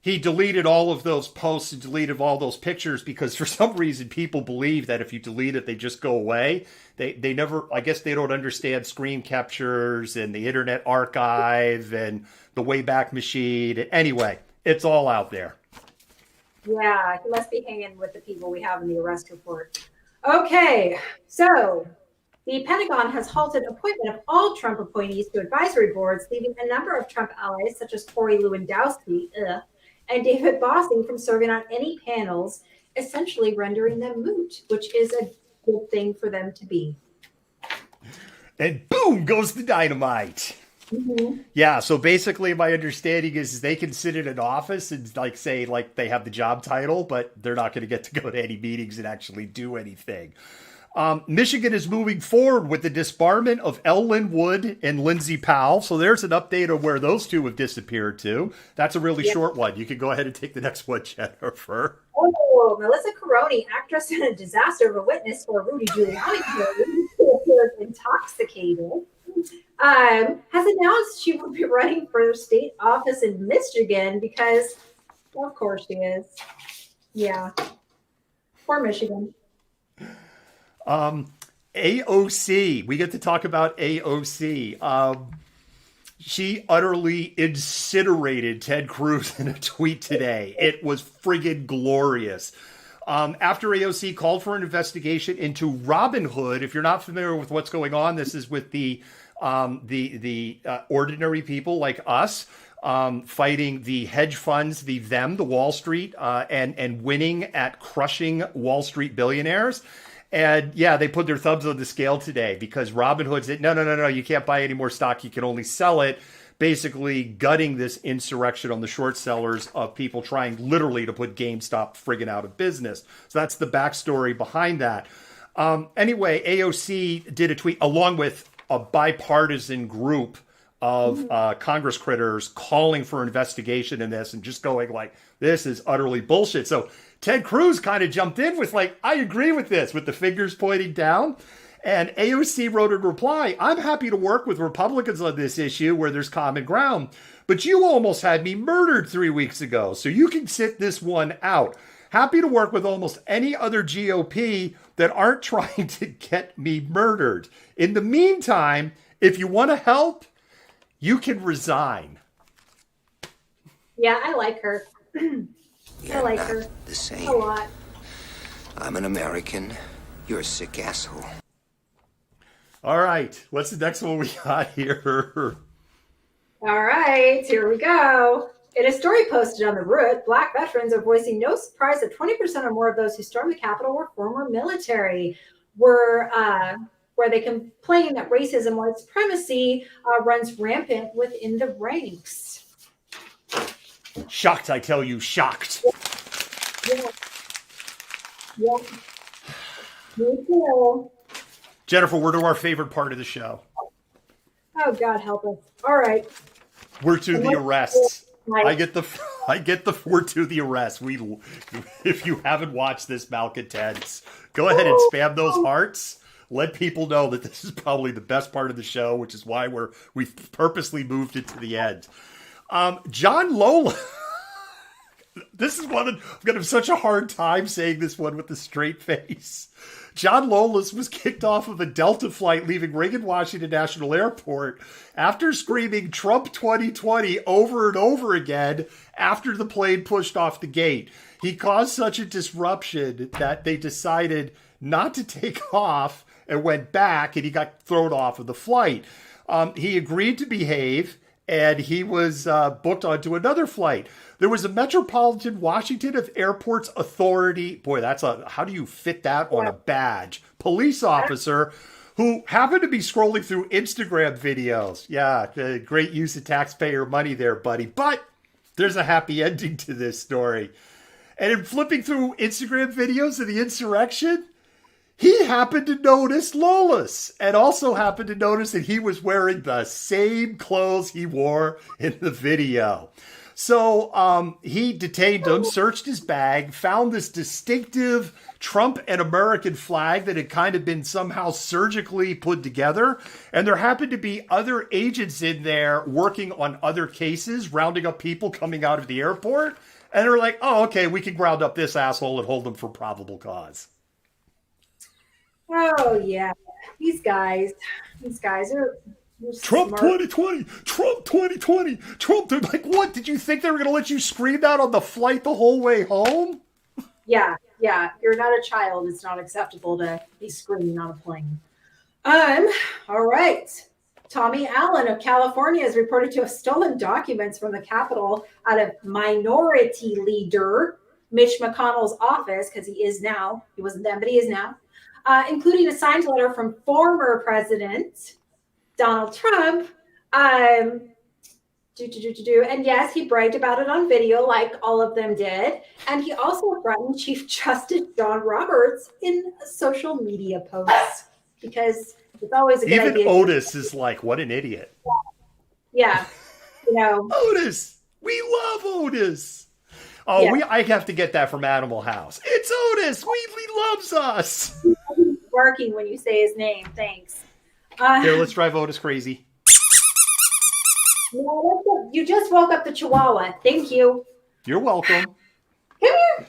he deleted all of those posts and deleted all those pictures because for some reason people believe that if you delete it, they just go away. They never, I guess they don't understand screen captures and the Internet Archive and the Wayback Machine. Anyway, it's all out there. Yeah, he must be hanging with the people we have in the arrest report. Okay, so the Pentagon has halted appointment of all Trump appointees to advisory boards, leaving a number of Trump allies, such as Corey Lewandowski and David Bossie, from serving on any panels, essentially rendering them moot, which is a good thing for them to be. And boom goes the dynamite. Mm-hmm. Yeah, so basically my understanding is they can sit in an office and say they have the job title, but they're not going to get to go to any meetings and actually do anything. Michigan is moving forward with the disbarment of Ellen Wood and Lindsey Powell. So there's an update of where those two have disappeared to. That's a really short one. You can go ahead and take the next one, Jennifer. Oh, Melissa Caroni, actress and a disaster of a witness for Rudy Giuliani, who appears intoxicated, has announced she will be running for state office in Michigan because, of course, she is. Yeah, poor Michigan. AOC, we get to talk about AOC. She utterly incinerated Ted Cruz in a tweet today. It was friggin' glorious. After AOC called for an investigation into Robinhood, if you're not familiar with what's going on, this is with the ordinary people like us fighting the hedge funds, the Wall Street, and winning at crushing Wall Street billionaires. And yeah, they put their thumbs on the scale today because Robinhood said, no, you can't buy any more stock. You can only sell it, basically gutting this insurrection on the short sellers of people trying literally to put GameStop friggin' out of business. So that's the backstory behind that. Anyway, AOC did a tweet along with a bipartisan group of Congress critters calling for investigation in this and just going like, this is utterly bullshit. So Ted Cruz kind of jumped in with like, I agree with this, with the fingers pointing down. And AOC wrote in reply, I'm happy to work with Republicans on this issue where there's common ground, but you almost had me murdered 3 weeks ago, so you can sit this one out. Happy to work with almost any other GOP that aren't trying to get me murdered. In the meantime, if you want to help, you can resign. Yeah, I like her. I like her the same. a lot. I'm an American. You're a sick asshole. All right. What's the next one we got here? All right, here we go. In a story posted on The Root, Black veterans are voicing no surprise that 20% or more of those who stormed the Capitol were former military, where they complain that racism, white supremacy runs rampant within the ranks. Shocked, I tell you, shocked. Yeah. Me too. Jennifer, we're to our favorite part of the show. Oh, God help us. All right. We're to the arrests. I get the we're to the arrest. If you haven't watched this Malcontents, go ahead and spam those hearts. Let people know that this is probably the best part of the show, which is why we've purposely moved it to the end. John Lola. This is one I'm going to have such a hard time saying this one with a straight face. John Lolas was kicked off of a Delta flight leaving Reagan Washington National Airport after screaming Trump 2020 over and over again after the plane pushed off the gate. He caused such a disruption that they decided not to take off and went back, and he got thrown off of the flight. He agreed to behave, and he was booked onto another flight. There was a Metropolitan Washington Airports Authority, boy, how do you fit that on a badge? Police officer who happened to be scrolling through Instagram videos. Yeah, great use of taxpayer money there, buddy. But there's a happy ending to this story. And in flipping through Instagram videos of the insurrection, he happened to notice Lolas and also happened to notice that he was wearing the same clothes he wore in the video. So he detained him, searched his bag, found this distinctive Trump and American flag that had kind of been somehow surgically put together. And there happened to be other agents in there working on other cases, rounding up people coming out of the airport. And they're like, oh, okay, we can round up this asshole and hold him for probable cause. Oh, yeah. These guys are Trump smart. 2020, Trump 2020, Trump. They're like, what? Did you think they were going to let you scream that on the flight the whole way home? Yeah. You're not a child. It's not acceptable to be screaming on a plane. All right. Tommy Allen of California is reported to have stolen documents from the Capitol out of Minority Leader Mitch McConnell's office, because he wasn't then, but he is now, including a signed letter from former President Donald Trump, And yes, he bragged about it on video like all of them did. And he also threatened Chief Justice John Roberts in social media posts because it's always a good Even idea. Otis is like, what an idiot. Yeah. You know. Otis. We love Otis. Oh, Yeah. I have to get that from Animal House. It's Otis. He loves us. He's barking when you say his name. Thanks. Here, let's drive Otis crazy. You just woke up the Chihuahua. Thank you. You're welcome. Come here.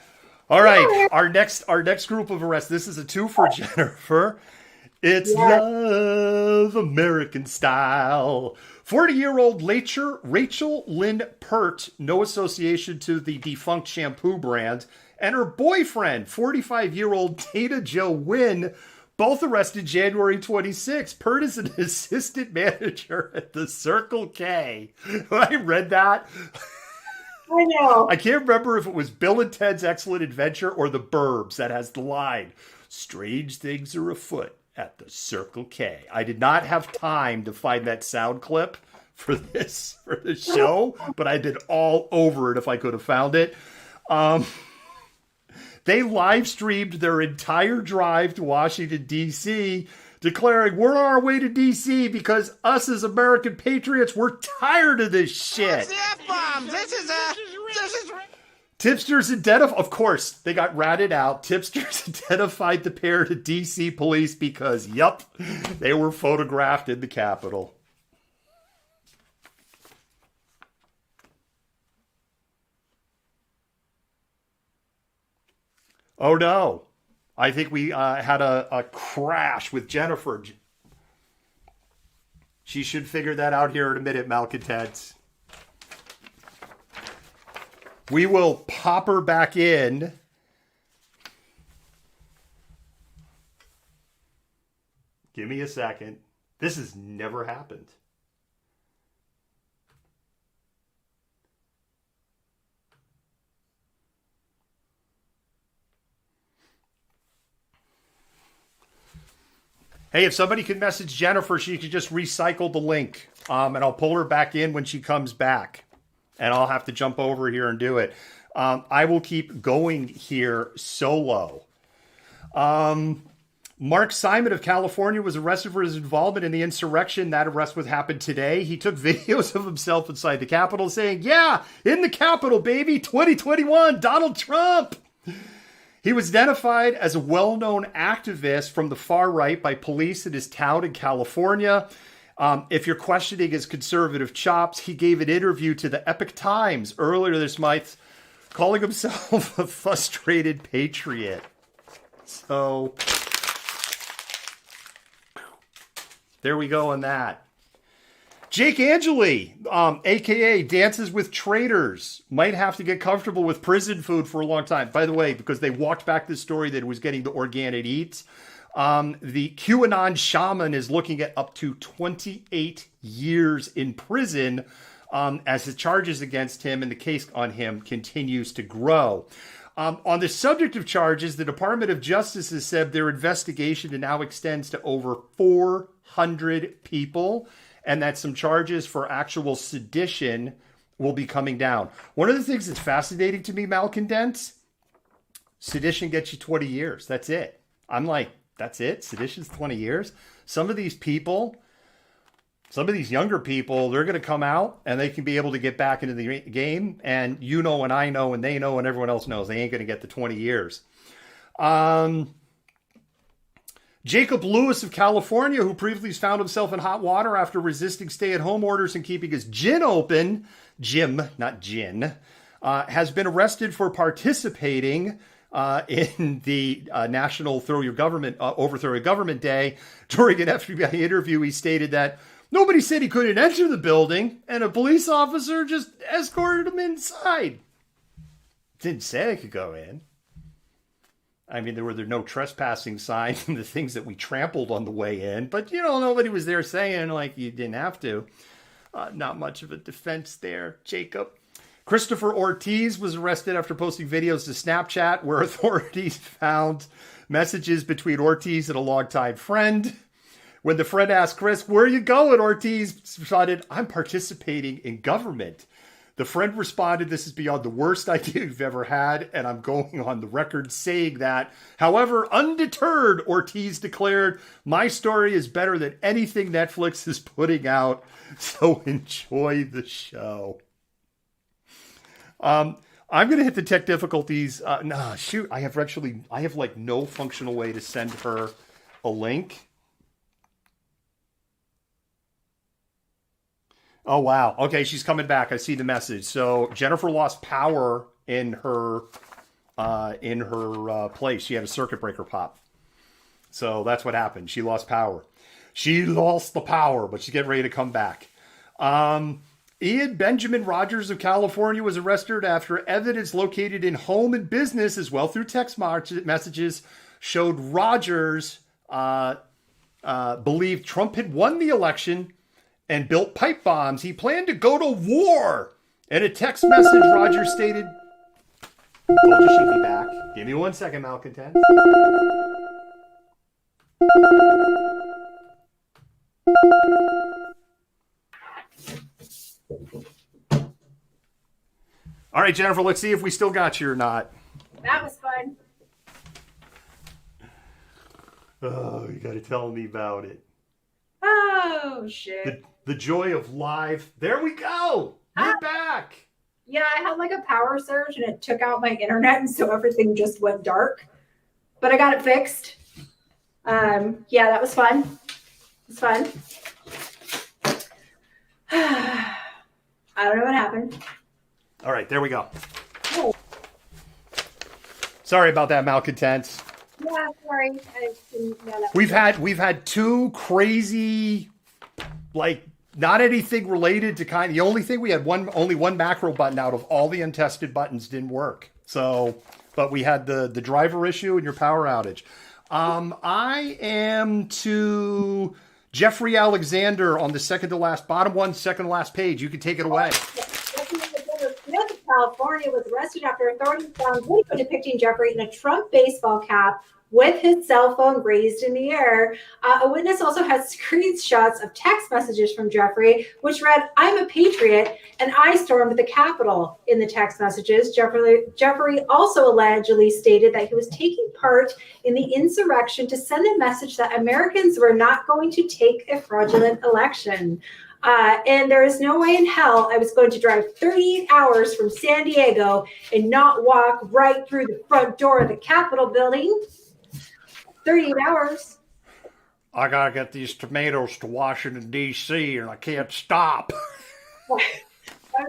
All right, our next group of arrests. This is a 2 for Jennifer. It's Love American Style. 40-year-old Rachel Lynn Pert, no association to the defunct shampoo brand, and her boyfriend, 45-year-old Dana Joe Wynn, both arrested January 26. Pert is an assistant manager at the Circle K. When I read that, I know. I can't remember if it was Bill and Ted's Excellent Adventure or The Burbs that has the line, "Strange things are afoot at the Circle K." I did not have time to find that sound clip for this show, but I've been all over it if I could have found it. They live streamed their entire drive to Washington, D.C., declaring, "We're on our way to D.C. because us as American patriots, we're tired of this shit." The F-bomb. This is Tipsters of course, they got ratted out. Tipsters identified the pair to D.C. police because, yup, they were photographed in the Capitol. Oh no, I think we had a crash with Jennifer. She should figure that out here in a minute, Malcontent. We will pop her back in. Give me a second. This has never happened. Hey, if somebody could message Jennifer, she could just recycle the link. And I'll pull her back in when she comes back. And I'll have to jump over here and do it. I will keep going here solo. Mark Simon of California was arrested for his involvement in the insurrection. That arrest would happen today. He took videos of himself inside the Capitol saying, "Yeah, in the Capitol, baby, 2021, Donald Trump." He was identified as a well-known activist from the far right by police in his town in California. If you're questioning his conservative chops, he gave an interview to the Epoch Times earlier this month, calling himself a frustrated patriot. So, there we go on that. Jake Angeli, a.k.a. Dances with Traitors, might have to get comfortable with prison food for a long time. By the way, because they walked back this story that it was getting the organic eats. The QAnon shaman is looking at up to 28 years in prison as the charges against him and the case on him continues to grow. On the subject of charges, the Department of Justice has said their investigation now extends to over 400 people, and that some charges for actual sedition will be coming down. One of the things that's fascinating to me, Malcontent, sedition gets you 20 years. That's it. I'm like, that's it? Sedition's 20 years? Some of these people, some of these younger people, they're going to come out and they can be able to get back into the game. And you know, and I know, and they know, and everyone else knows they ain't going to get the 20 years. Jacob Lewis of California, who previously found himself in hot water after resisting stay-at-home orders and keeping his gym open, not gin, has been arrested for participating in the National Overthrow Your Government Day. During an FBI interview, he stated that nobody said he couldn't enter the building, and a police officer just escorted him inside. Didn't say I could go in. I mean, there were no trespassing signs and the things that we trampled on the way in. But, you know, nobody was there saying, like, you didn't have to. Not much of a defense there, Jacob. Christopher Ortiz was arrested after posting videos to Snapchat where authorities found messages between Ortiz and a longtime friend. When the friend asked Chris, "Where are you going?" Ortiz responded, "I'm participating in government." The friend responded, "This is beyond the worst idea you've ever had, and I'm going on the record saying that." However, undeterred, Ortiz declared, "My story is better than anything Netflix is putting out, so enjoy the show." I'm going to hit the tech difficulties. I have like no functional way to send her a link. Oh, wow. Okay, she's coming back. I see the message. So Jennifer lost power in her place. She had a circuit breaker pop. So that's what happened. She lost power. She lost the power, but she's getting ready to come back. Ian Benjamin Rogers of California was arrested after evidence located in home and business, as well through text messages, showed Rogers believed Trump had won the election and built pipe bombs. He planned to go to war. In a text message, Rogers stated, "Told you she'd be back. Give me 1 second, Malcontent." All right, Jennifer, let's see if we still got you or not. That was fun. Oh, you got to tell me about it. Oh, shit. The joy of live. There we go. You're back. Yeah, I had like a power surge and it took out my internet, and so everything just went dark. But I got it fixed. Yeah, that was fun. It's fun. I don't know what happened. All right, there we go. Oh. Sorry about that, Malcontent. Yeah, sorry. I didn't know that. We've had two crazy, like, not anything related to kind. The only thing we had only one macro button out of all the untested buttons didn't work. So, but we had the driver issue and your power outage. I am to Jeffrey Alexander on the second to last, bottom one, second to last page. You can take it away. California was arrested after authorities found video depicting Jeffrey in a Trump baseball cap with his cell phone raised in the air. A witness also has screenshots of text messages from Jeffrey, which read, "I'm a patriot, and I stormed the Capitol." In the text messages, Jeffrey also allegedly stated that he was taking part in the insurrection to send a message that Americans were not going to take a fraudulent election. And there is no way in hell I was going to drive 38 hours from San Diego and not walk right through the front door of the Capitol building. 38 hours. I gotta get these tomatoes to Washington, D.C., and I can't stop. Why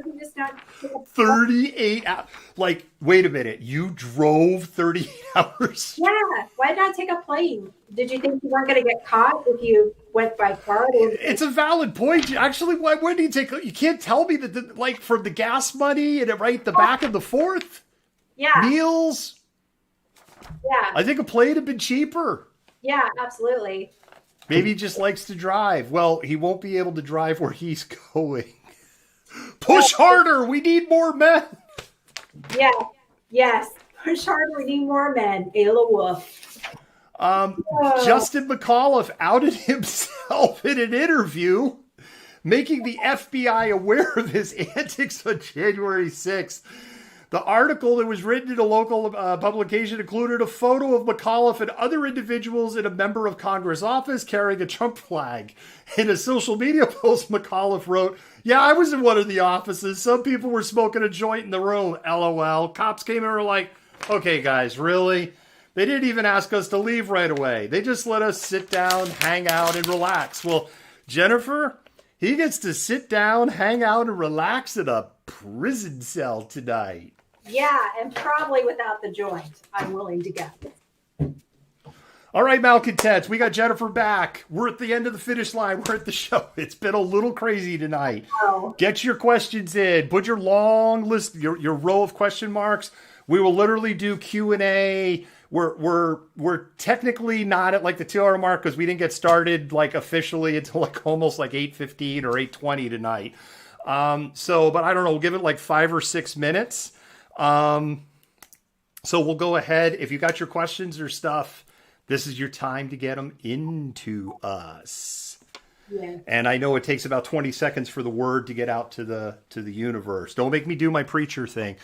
would you just not 38 hours. Like, wait a minute. You drove 38 hours? Yeah. Why not take a plane? Did you think you weren't going to get caught if you went by car? It's a valid point. Actually, why do you take? You can't tell me that, like, for the gas money and the back and the forth. Yeah. Meals. Yeah. I think a plane had been cheaper. Yeah, absolutely. Maybe he just likes to drive. Well, he won't be able to drive where he's going. Push harder. We need more men. Yeah. Yes. Push harder. We need more men. Ayla Wolf. Justin McAuliffe outed himself in an interview, making the FBI aware of his antics on January 6th. The article that was written in a local publication included a photo of McAuliffe and other individuals in a member of Congress office carrying a Trump flag. In a social media post, McAuliffe wrote, "Yeah, I was in one of the offices. Some people were smoking a joint in the room. LOL. Cops came and were like, okay, guys, really? They didn't even ask us to leave right away. They just let us sit down, hang out, and relax." Well, Jennifer, he gets to sit down, hang out, and relax in a prison cell tonight. Yeah, and probably without the joint. I'm willing to guess. All right, Malcontents, we got Jennifer back. We're at the end of the finish line. We're at the show. It's been a little crazy tonight. Oh. Get your questions in. Put your long list, your row of question marks. We will literally do Q&A. We're technically not at like the 2 hour mark because we didn't get started like officially until like almost like 8:15 or 8:20 tonight. But I don't know. We'll give it like 5 or 6 minutes. So we'll go ahead. If you got your questions or stuff, This is your time to get them into us. Yeah. And I know it takes about 20 seconds for the word to get out to the universe. Don't make me do my preacher thing.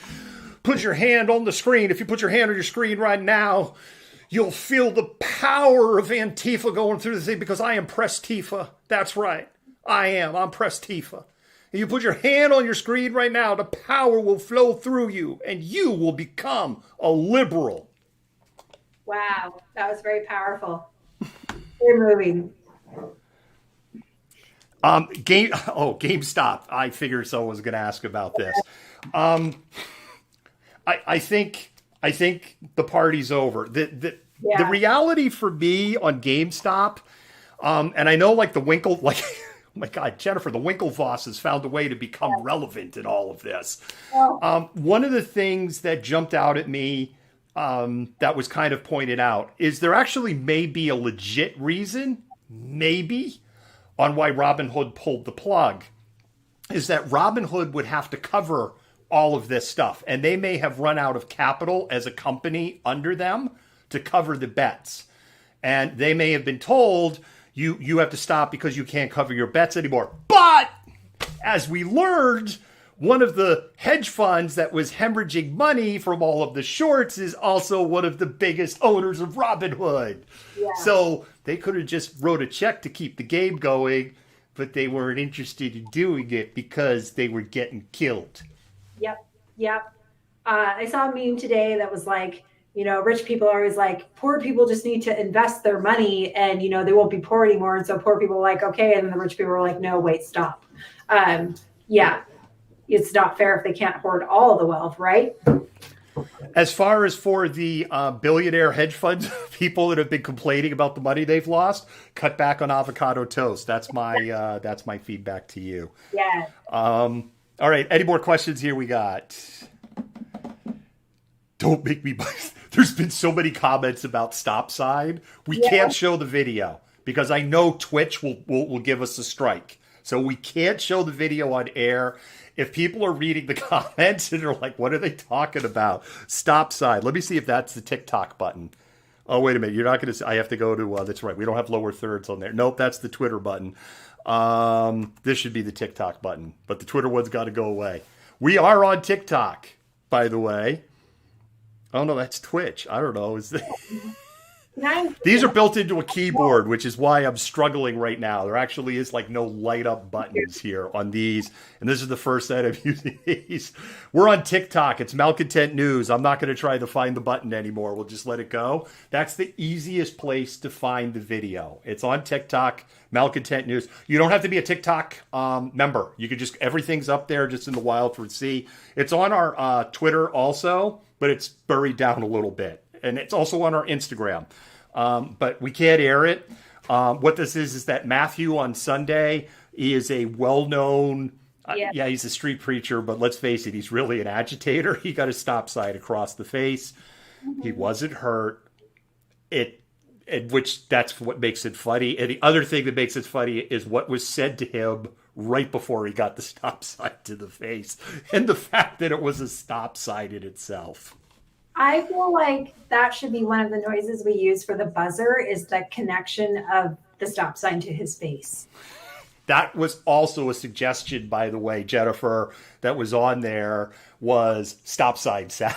Put your hand on the screen. If you put your hand on your screen right now, you'll feel the power of Antifa going through the thing, because I am Press-Tifa. That's right. I am. I'm Press-Tifa. And you put your hand on your screen right now, the power will flow through you, and you will become a liberal. Wow, that was very powerful. Very moving. GameStop. I figured someone was going to ask about this. I think the party's over. The reality for me on GameStop, and I know like the Winkle, like, oh my God, Jennifer, the Winklevoss has found a way to become relevant in all of this. One of the things that jumped out at me that was kind of pointed out is there actually may be a legit reason, maybe, on why Robinhood pulled the plug, is that Robinhood would have to cover all of this stuff, and they may have run out of capital as a company under them to cover the bets. And they may have been told, you have to stop because you can't cover your bets anymore. But as we learned, one of the hedge funds that was hemorrhaging money from all of the shorts is also one of the biggest owners of Robinhood. Yeah. So they could have just wrote a check to keep the game going, but they weren't interested in doing it because they were getting killed. Yep. I saw a meme today that was like, rich people are always like, poor people just need to invest their money and, they won't be poor anymore. And so poor people are like, okay. And then the rich people are like, no, wait, stop. Yeah. It's not fair if they can't hoard all of the wealth, right? As far as for the billionaire hedge funds, people that have been complaining about the money they've lost, cut back on avocado toast. That's my feedback to you. Yeah. All right. Any more questions here? We got. Don't make me. There's been so many comments about stop sign. We can't show the video because I know Twitch will give us a strike. So we can't show the video on air. If people are reading the comments and they're like, what are they talking about? Stop sign. Let me see if that's the TikTok button. Oh, wait a minute. You're not going to. I have to go to. That's right. We don't have lower thirds on there. Nope. That's the Twitter button. This should be the TikTok button, but the Twitter one's got to go away. We are on TikTok, by the way. Oh no, that's Twitch. I don't know. These are built into a keyboard, which is why I'm struggling right now. There actually is like no light up buttons here on these. And this is the first set I'm using these. We're on TikTok. It's Malcontent News. I'm not going to try to find the button anymore. We'll just let it go. That's the easiest place to find the video. It's on TikTok, Malcontent News. You don't have to be a TikTok member. You could just, everything's up there just in the wild for see. It's on our Twitter also, but it's buried down a little bit. And it's also on our Instagram. But we can't air it. What this is that Matthew on Sunday, he is a well-known, he's a street preacher, but let's face it, he's really an agitator. He got a stop sign across the face. Mm-hmm. He wasn't hurt. Which that's what makes it funny. And the other thing that makes it funny is what was said to him right before he got the stop sign to the face. And the fact that it was a stop sign in itself. I feel like that should be one of the noises we use for the buzzer is the connection of the stop sign to his face. That was also a suggestion, by the way, Jennifer, that was on there was stop sign sound.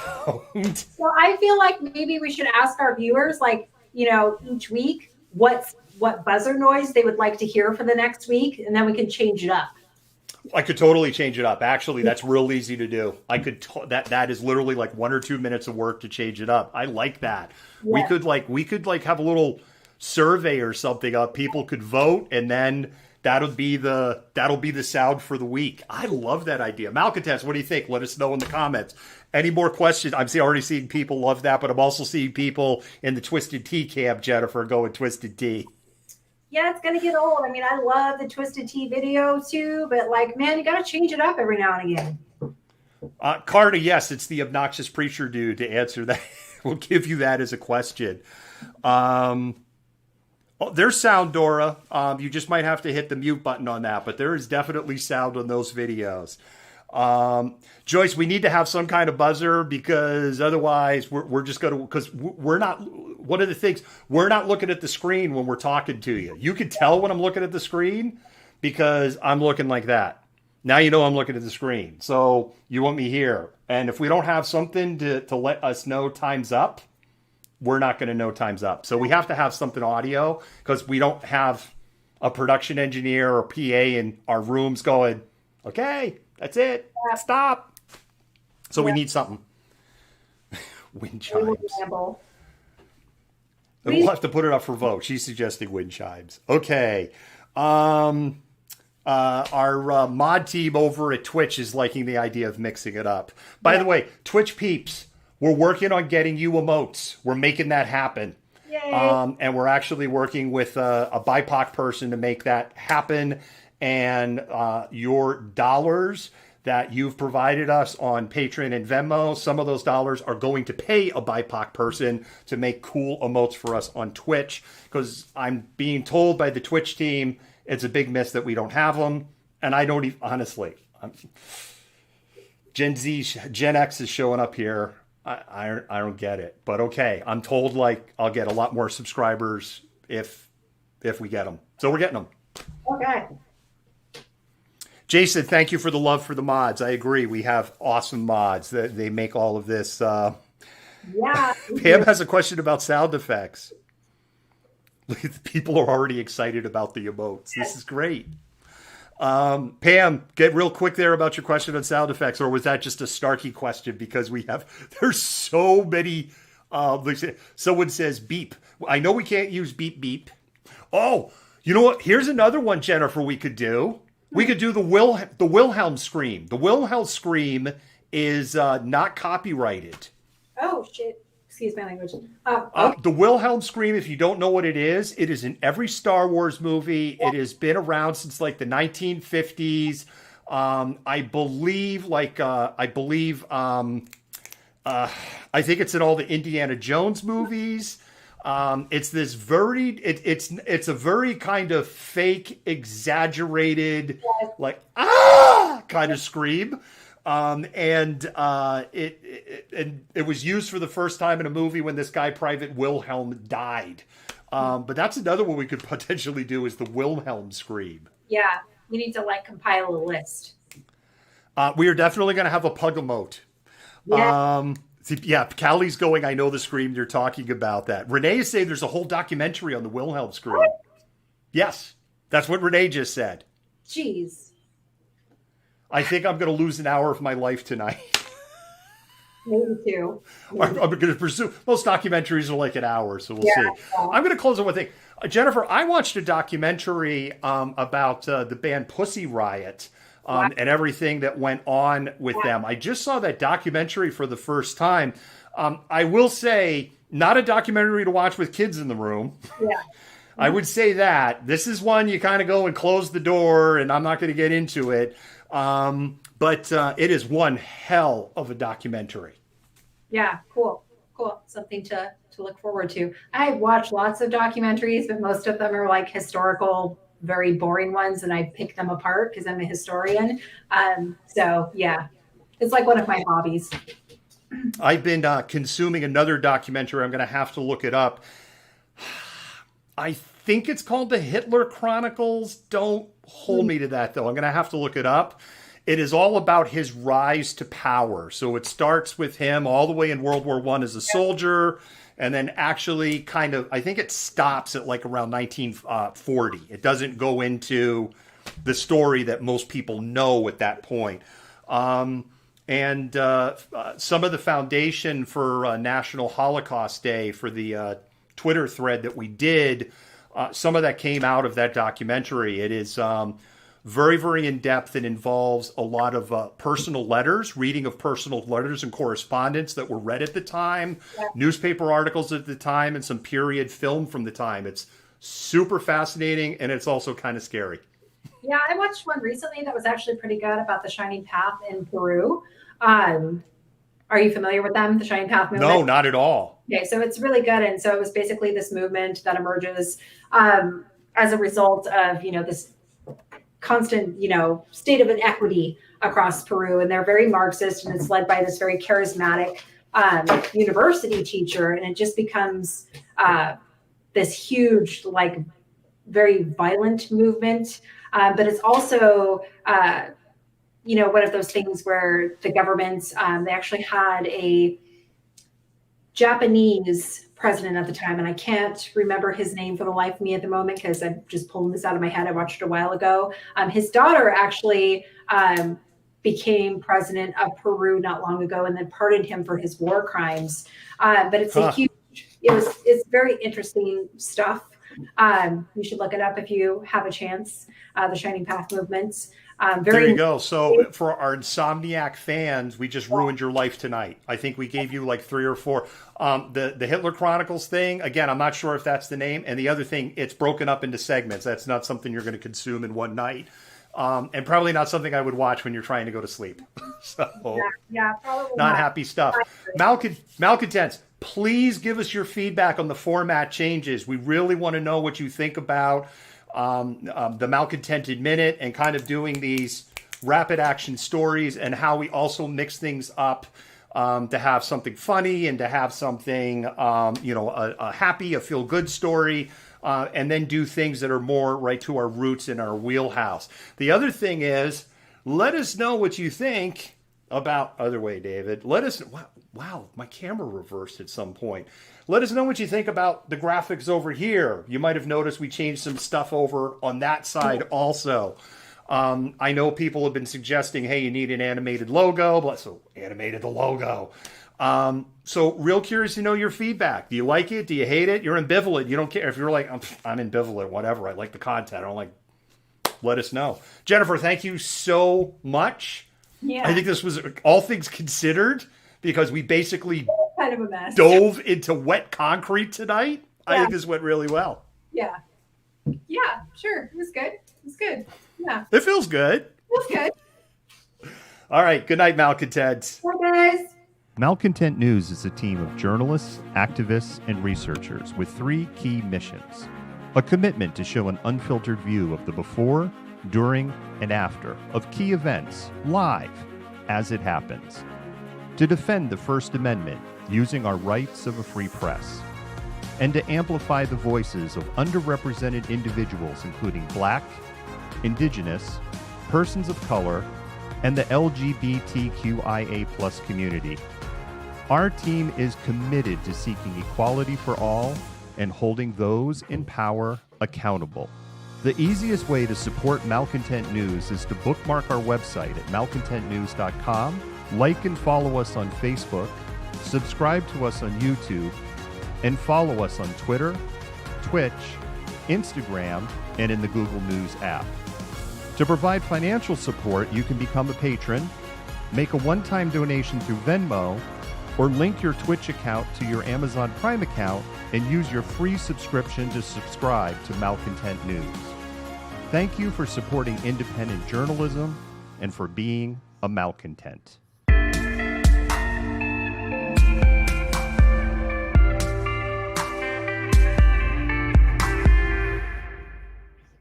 So I feel like maybe we should ask our viewers, like, each week, what buzzer noise they would like to hear for the next week, and then we can change it up. I could totally change it up. Actually, that's real easy to do. I could that is literally like 1 or 2 minutes of work to change it up. I like that. Yeah. We could have a little survey or something up. People could vote, and then that'll be the sound for the week. I love that idea. Malcontent, what do you think? Let us know in the comments. Any more questions? I'm already seeing people love that, but I'm also seeing people in the Twisted Tea camp, Jennifer, going Twisted Tea. Yeah, it's going to get old. I mean, I love the Twisted Tea video too, but like, man, you got to change it up every now and again. Carter, yes, it's the obnoxious preacher dude to answer that. We'll give you that as a question. There's sound, Dora. You just might have to hit the mute button on that, but there is definitely sound on those videos. Joyce, we need to have some kind of buzzer because otherwise we're just going to, because one of the things, we're not looking at the screen when we're talking to you. You can tell when I'm looking at the screen because I'm looking like that. Now you know I'm looking at the screen. So you want me here. And if we don't have something to let us know time's up, we're not going to know time's up. So we have to have something audio because we don't have a production engineer or PA in our rooms going, okay, that's it. Stop. So we need something. Wind chimes. We'll have to put it up for vote. She's suggesting wind chimes. Okay. Our mod team over at Twitch is liking the idea of mixing it up. By the way, Twitch peeps, we're working on getting you emotes. We're making that happen. Yay. And we're actually working with a BIPOC person to make that happen. And your dollars that you've provided us on Patreon and Venmo, some of those dollars are going to pay a BIPOC person to make cool emotes for us on Twitch. Because I'm being told by the Twitch team, it's a big miss that we don't have them. And I don't even, honestly, Gen X is showing up here. I don't get it. But okay, I'm told like I'll get a lot more subscribers if we get them. So we're getting them. Okay. Jason, thank you for the love for the mods. I agree. We have awesome mods. They make all of this. Yeah. Pam has a question about sound effects. Look at the people are already excited about the emotes. This is great. Pam, get real quick there about your question on sound effects, or was that just a snarky question? Because there's so many. Someone says beep. I know we can't use beep beep. Oh, you know what? Here's another one, Jennifer. We could do. We could do the Wilhelm scream. The Wilhelm scream is not copyrighted. Oh shit. Excuse my language. The Wilhelm scream, if you don't know what it is in every Star Wars movie. It has been around since like the 1950s. I think it's in all the Indiana Jones movies. It's this it's a very kind of fake, exaggerated, like kind of scream. And it was used for the first time in a movie when this guy, Private Wilhelm, died. But that's another one we could potentially do is the Wilhelm scream. Yeah, we need to compile a list. We are definitely going to have a pug emote. Yeah. Callie's going, I know the scream you're talking about that. Renee is saying there's a whole documentary on the Wilhelm scream. What? Yes, that's what Renee just said. Jeez. I think I'm going to lose an hour of my life tonight. Maybe two. I'm going to pursue. Most documentaries are like an hour, so we'll see. I'm going to close on one thing. Jennifer, I watched a documentary about the band Pussy Riot and everything that went on with them. I just saw that documentary for the first time. I will say, not a documentary to watch with kids in the room. Yeah. I would say that. This is one you kind of go and close the door, and I'm not going to get into it. But it is one hell of a documentary. Yeah, cool. Something to look forward to. I watch lots of documentaries, but most of them are like historical, very boring ones, and I pick them apart because I'm a historian. So yeah, it's like one of my hobbies. I've been consuming another documentary. I'm going to have to look it up. I think it's called the Hitler Chronicles. Don't hold me to that, though. I'm going to have to look it up. It is all about his rise to power. So it starts with him all the way in World War I as a soldier, and then actually kind of, I think it stops at like around 1940. It doesn't go into the story that most people know at that point. And some of the foundation for National Holocaust Day for the Twitter thread that we did, some of that came out of that documentary. It is very, very in-depth and involves a lot of personal letters, reading of personal letters and correspondence that were read at the time, newspaper articles at the time, and some period film from the time. It's super fascinating, and it's also kind of scary. Yeah, I watched one recently that was actually pretty good about the Shining Path in Peru. Are you familiar with them, the Shining Path movement? No, not at all. Okay, so it's really good. And so it was basically this movement that emerges as a result of, this constant, state of inequity across Peru. And they're very Marxist, and it's led by this very charismatic university teacher, and it just becomes this huge, like, very violent movement. But it's also, one of those things where the government, they actually had a Japanese president at the time, and I can't remember his name for the life of me at the moment because I'm just pulling this out of my head. I watched it a while ago. His daughter actually became president of Peru not long ago, and then pardoned him for his war crimes. But it's a huge. It's very interesting stuff. You should look it up if you have a chance. The Shining Path movements. There you go. So for our Insomniac fans, we just ruined your life tonight. I think we gave you like 3 or 4. The Hitler Chronicles thing, again, I'm not sure if that's the name. And the other thing, it's broken up into segments. That's not something you're going to consume in one night. And probably not something I would watch when you're trying to go to sleep. So probably not happy stuff. Malcontents, please give us your feedback on the format changes. We really want to know what you think about the Malcontented Minute and kind of doing these rapid action stories, and how we also mix things up to have something funny and to have something, a happy, a feel-good story, and then do things that are more right to our roots in our wheelhouse. The other thing is, let us know what you think about, other way, David. Let us, wow, my camera reversed at some point. Let us know what you think about the graphics over here. You might have noticed we changed some stuff over on that side also. I know people have been suggesting, hey, you need an animated logo, so animated the logo. So real curious to know your feedback. Do you like it? Do you hate it? You're ambivalent. You don't care. If you're like, I'm ambivalent, whatever. I like the content. I don't like, let us know. Jennifer, thank you so much. Yeah. I think this was all things considered, because we basically kind of a mess. Dove into wet concrete tonight. Yeah. I think this went really well. Yeah, sure. It was good. Yeah. It feels good. All right. Good night, Malcontents. Bye, guys. Malcontent News is a team of journalists, activists, and researchers with 3 key missions. A commitment to show an unfiltered view of the before, during, and after of key events, live, as it happens. To defend the First Amendment using our rights of a free press. And to amplify the voices of underrepresented individuals, including Black, Indigenous, persons of color, and the LGBTQIA+ community. Our team is committed to seeking equality for all and holding those in power accountable. The easiest way to support Malcontent News is to bookmark our website at malcontentnews.com, like and follow us on Facebook, subscribe to us on YouTube, and follow us on Twitter, Twitch, Instagram, and in the Google News app. To provide financial support, you can become a patron, make a one-time donation through Venmo, or link your Twitch account to your Amazon Prime account and use your free subscription to subscribe to Malcontent News. Thank you for supporting independent journalism and for being a malcontent.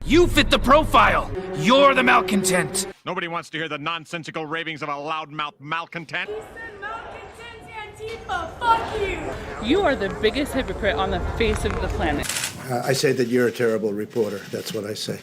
You fit the profile. You're the malcontent. Nobody wants to hear the nonsensical ravings of a loudmouth malcontent. Fuck you! You are the biggest hypocrite on the face of the planet. I say that you're a terrible reporter. That's what I say.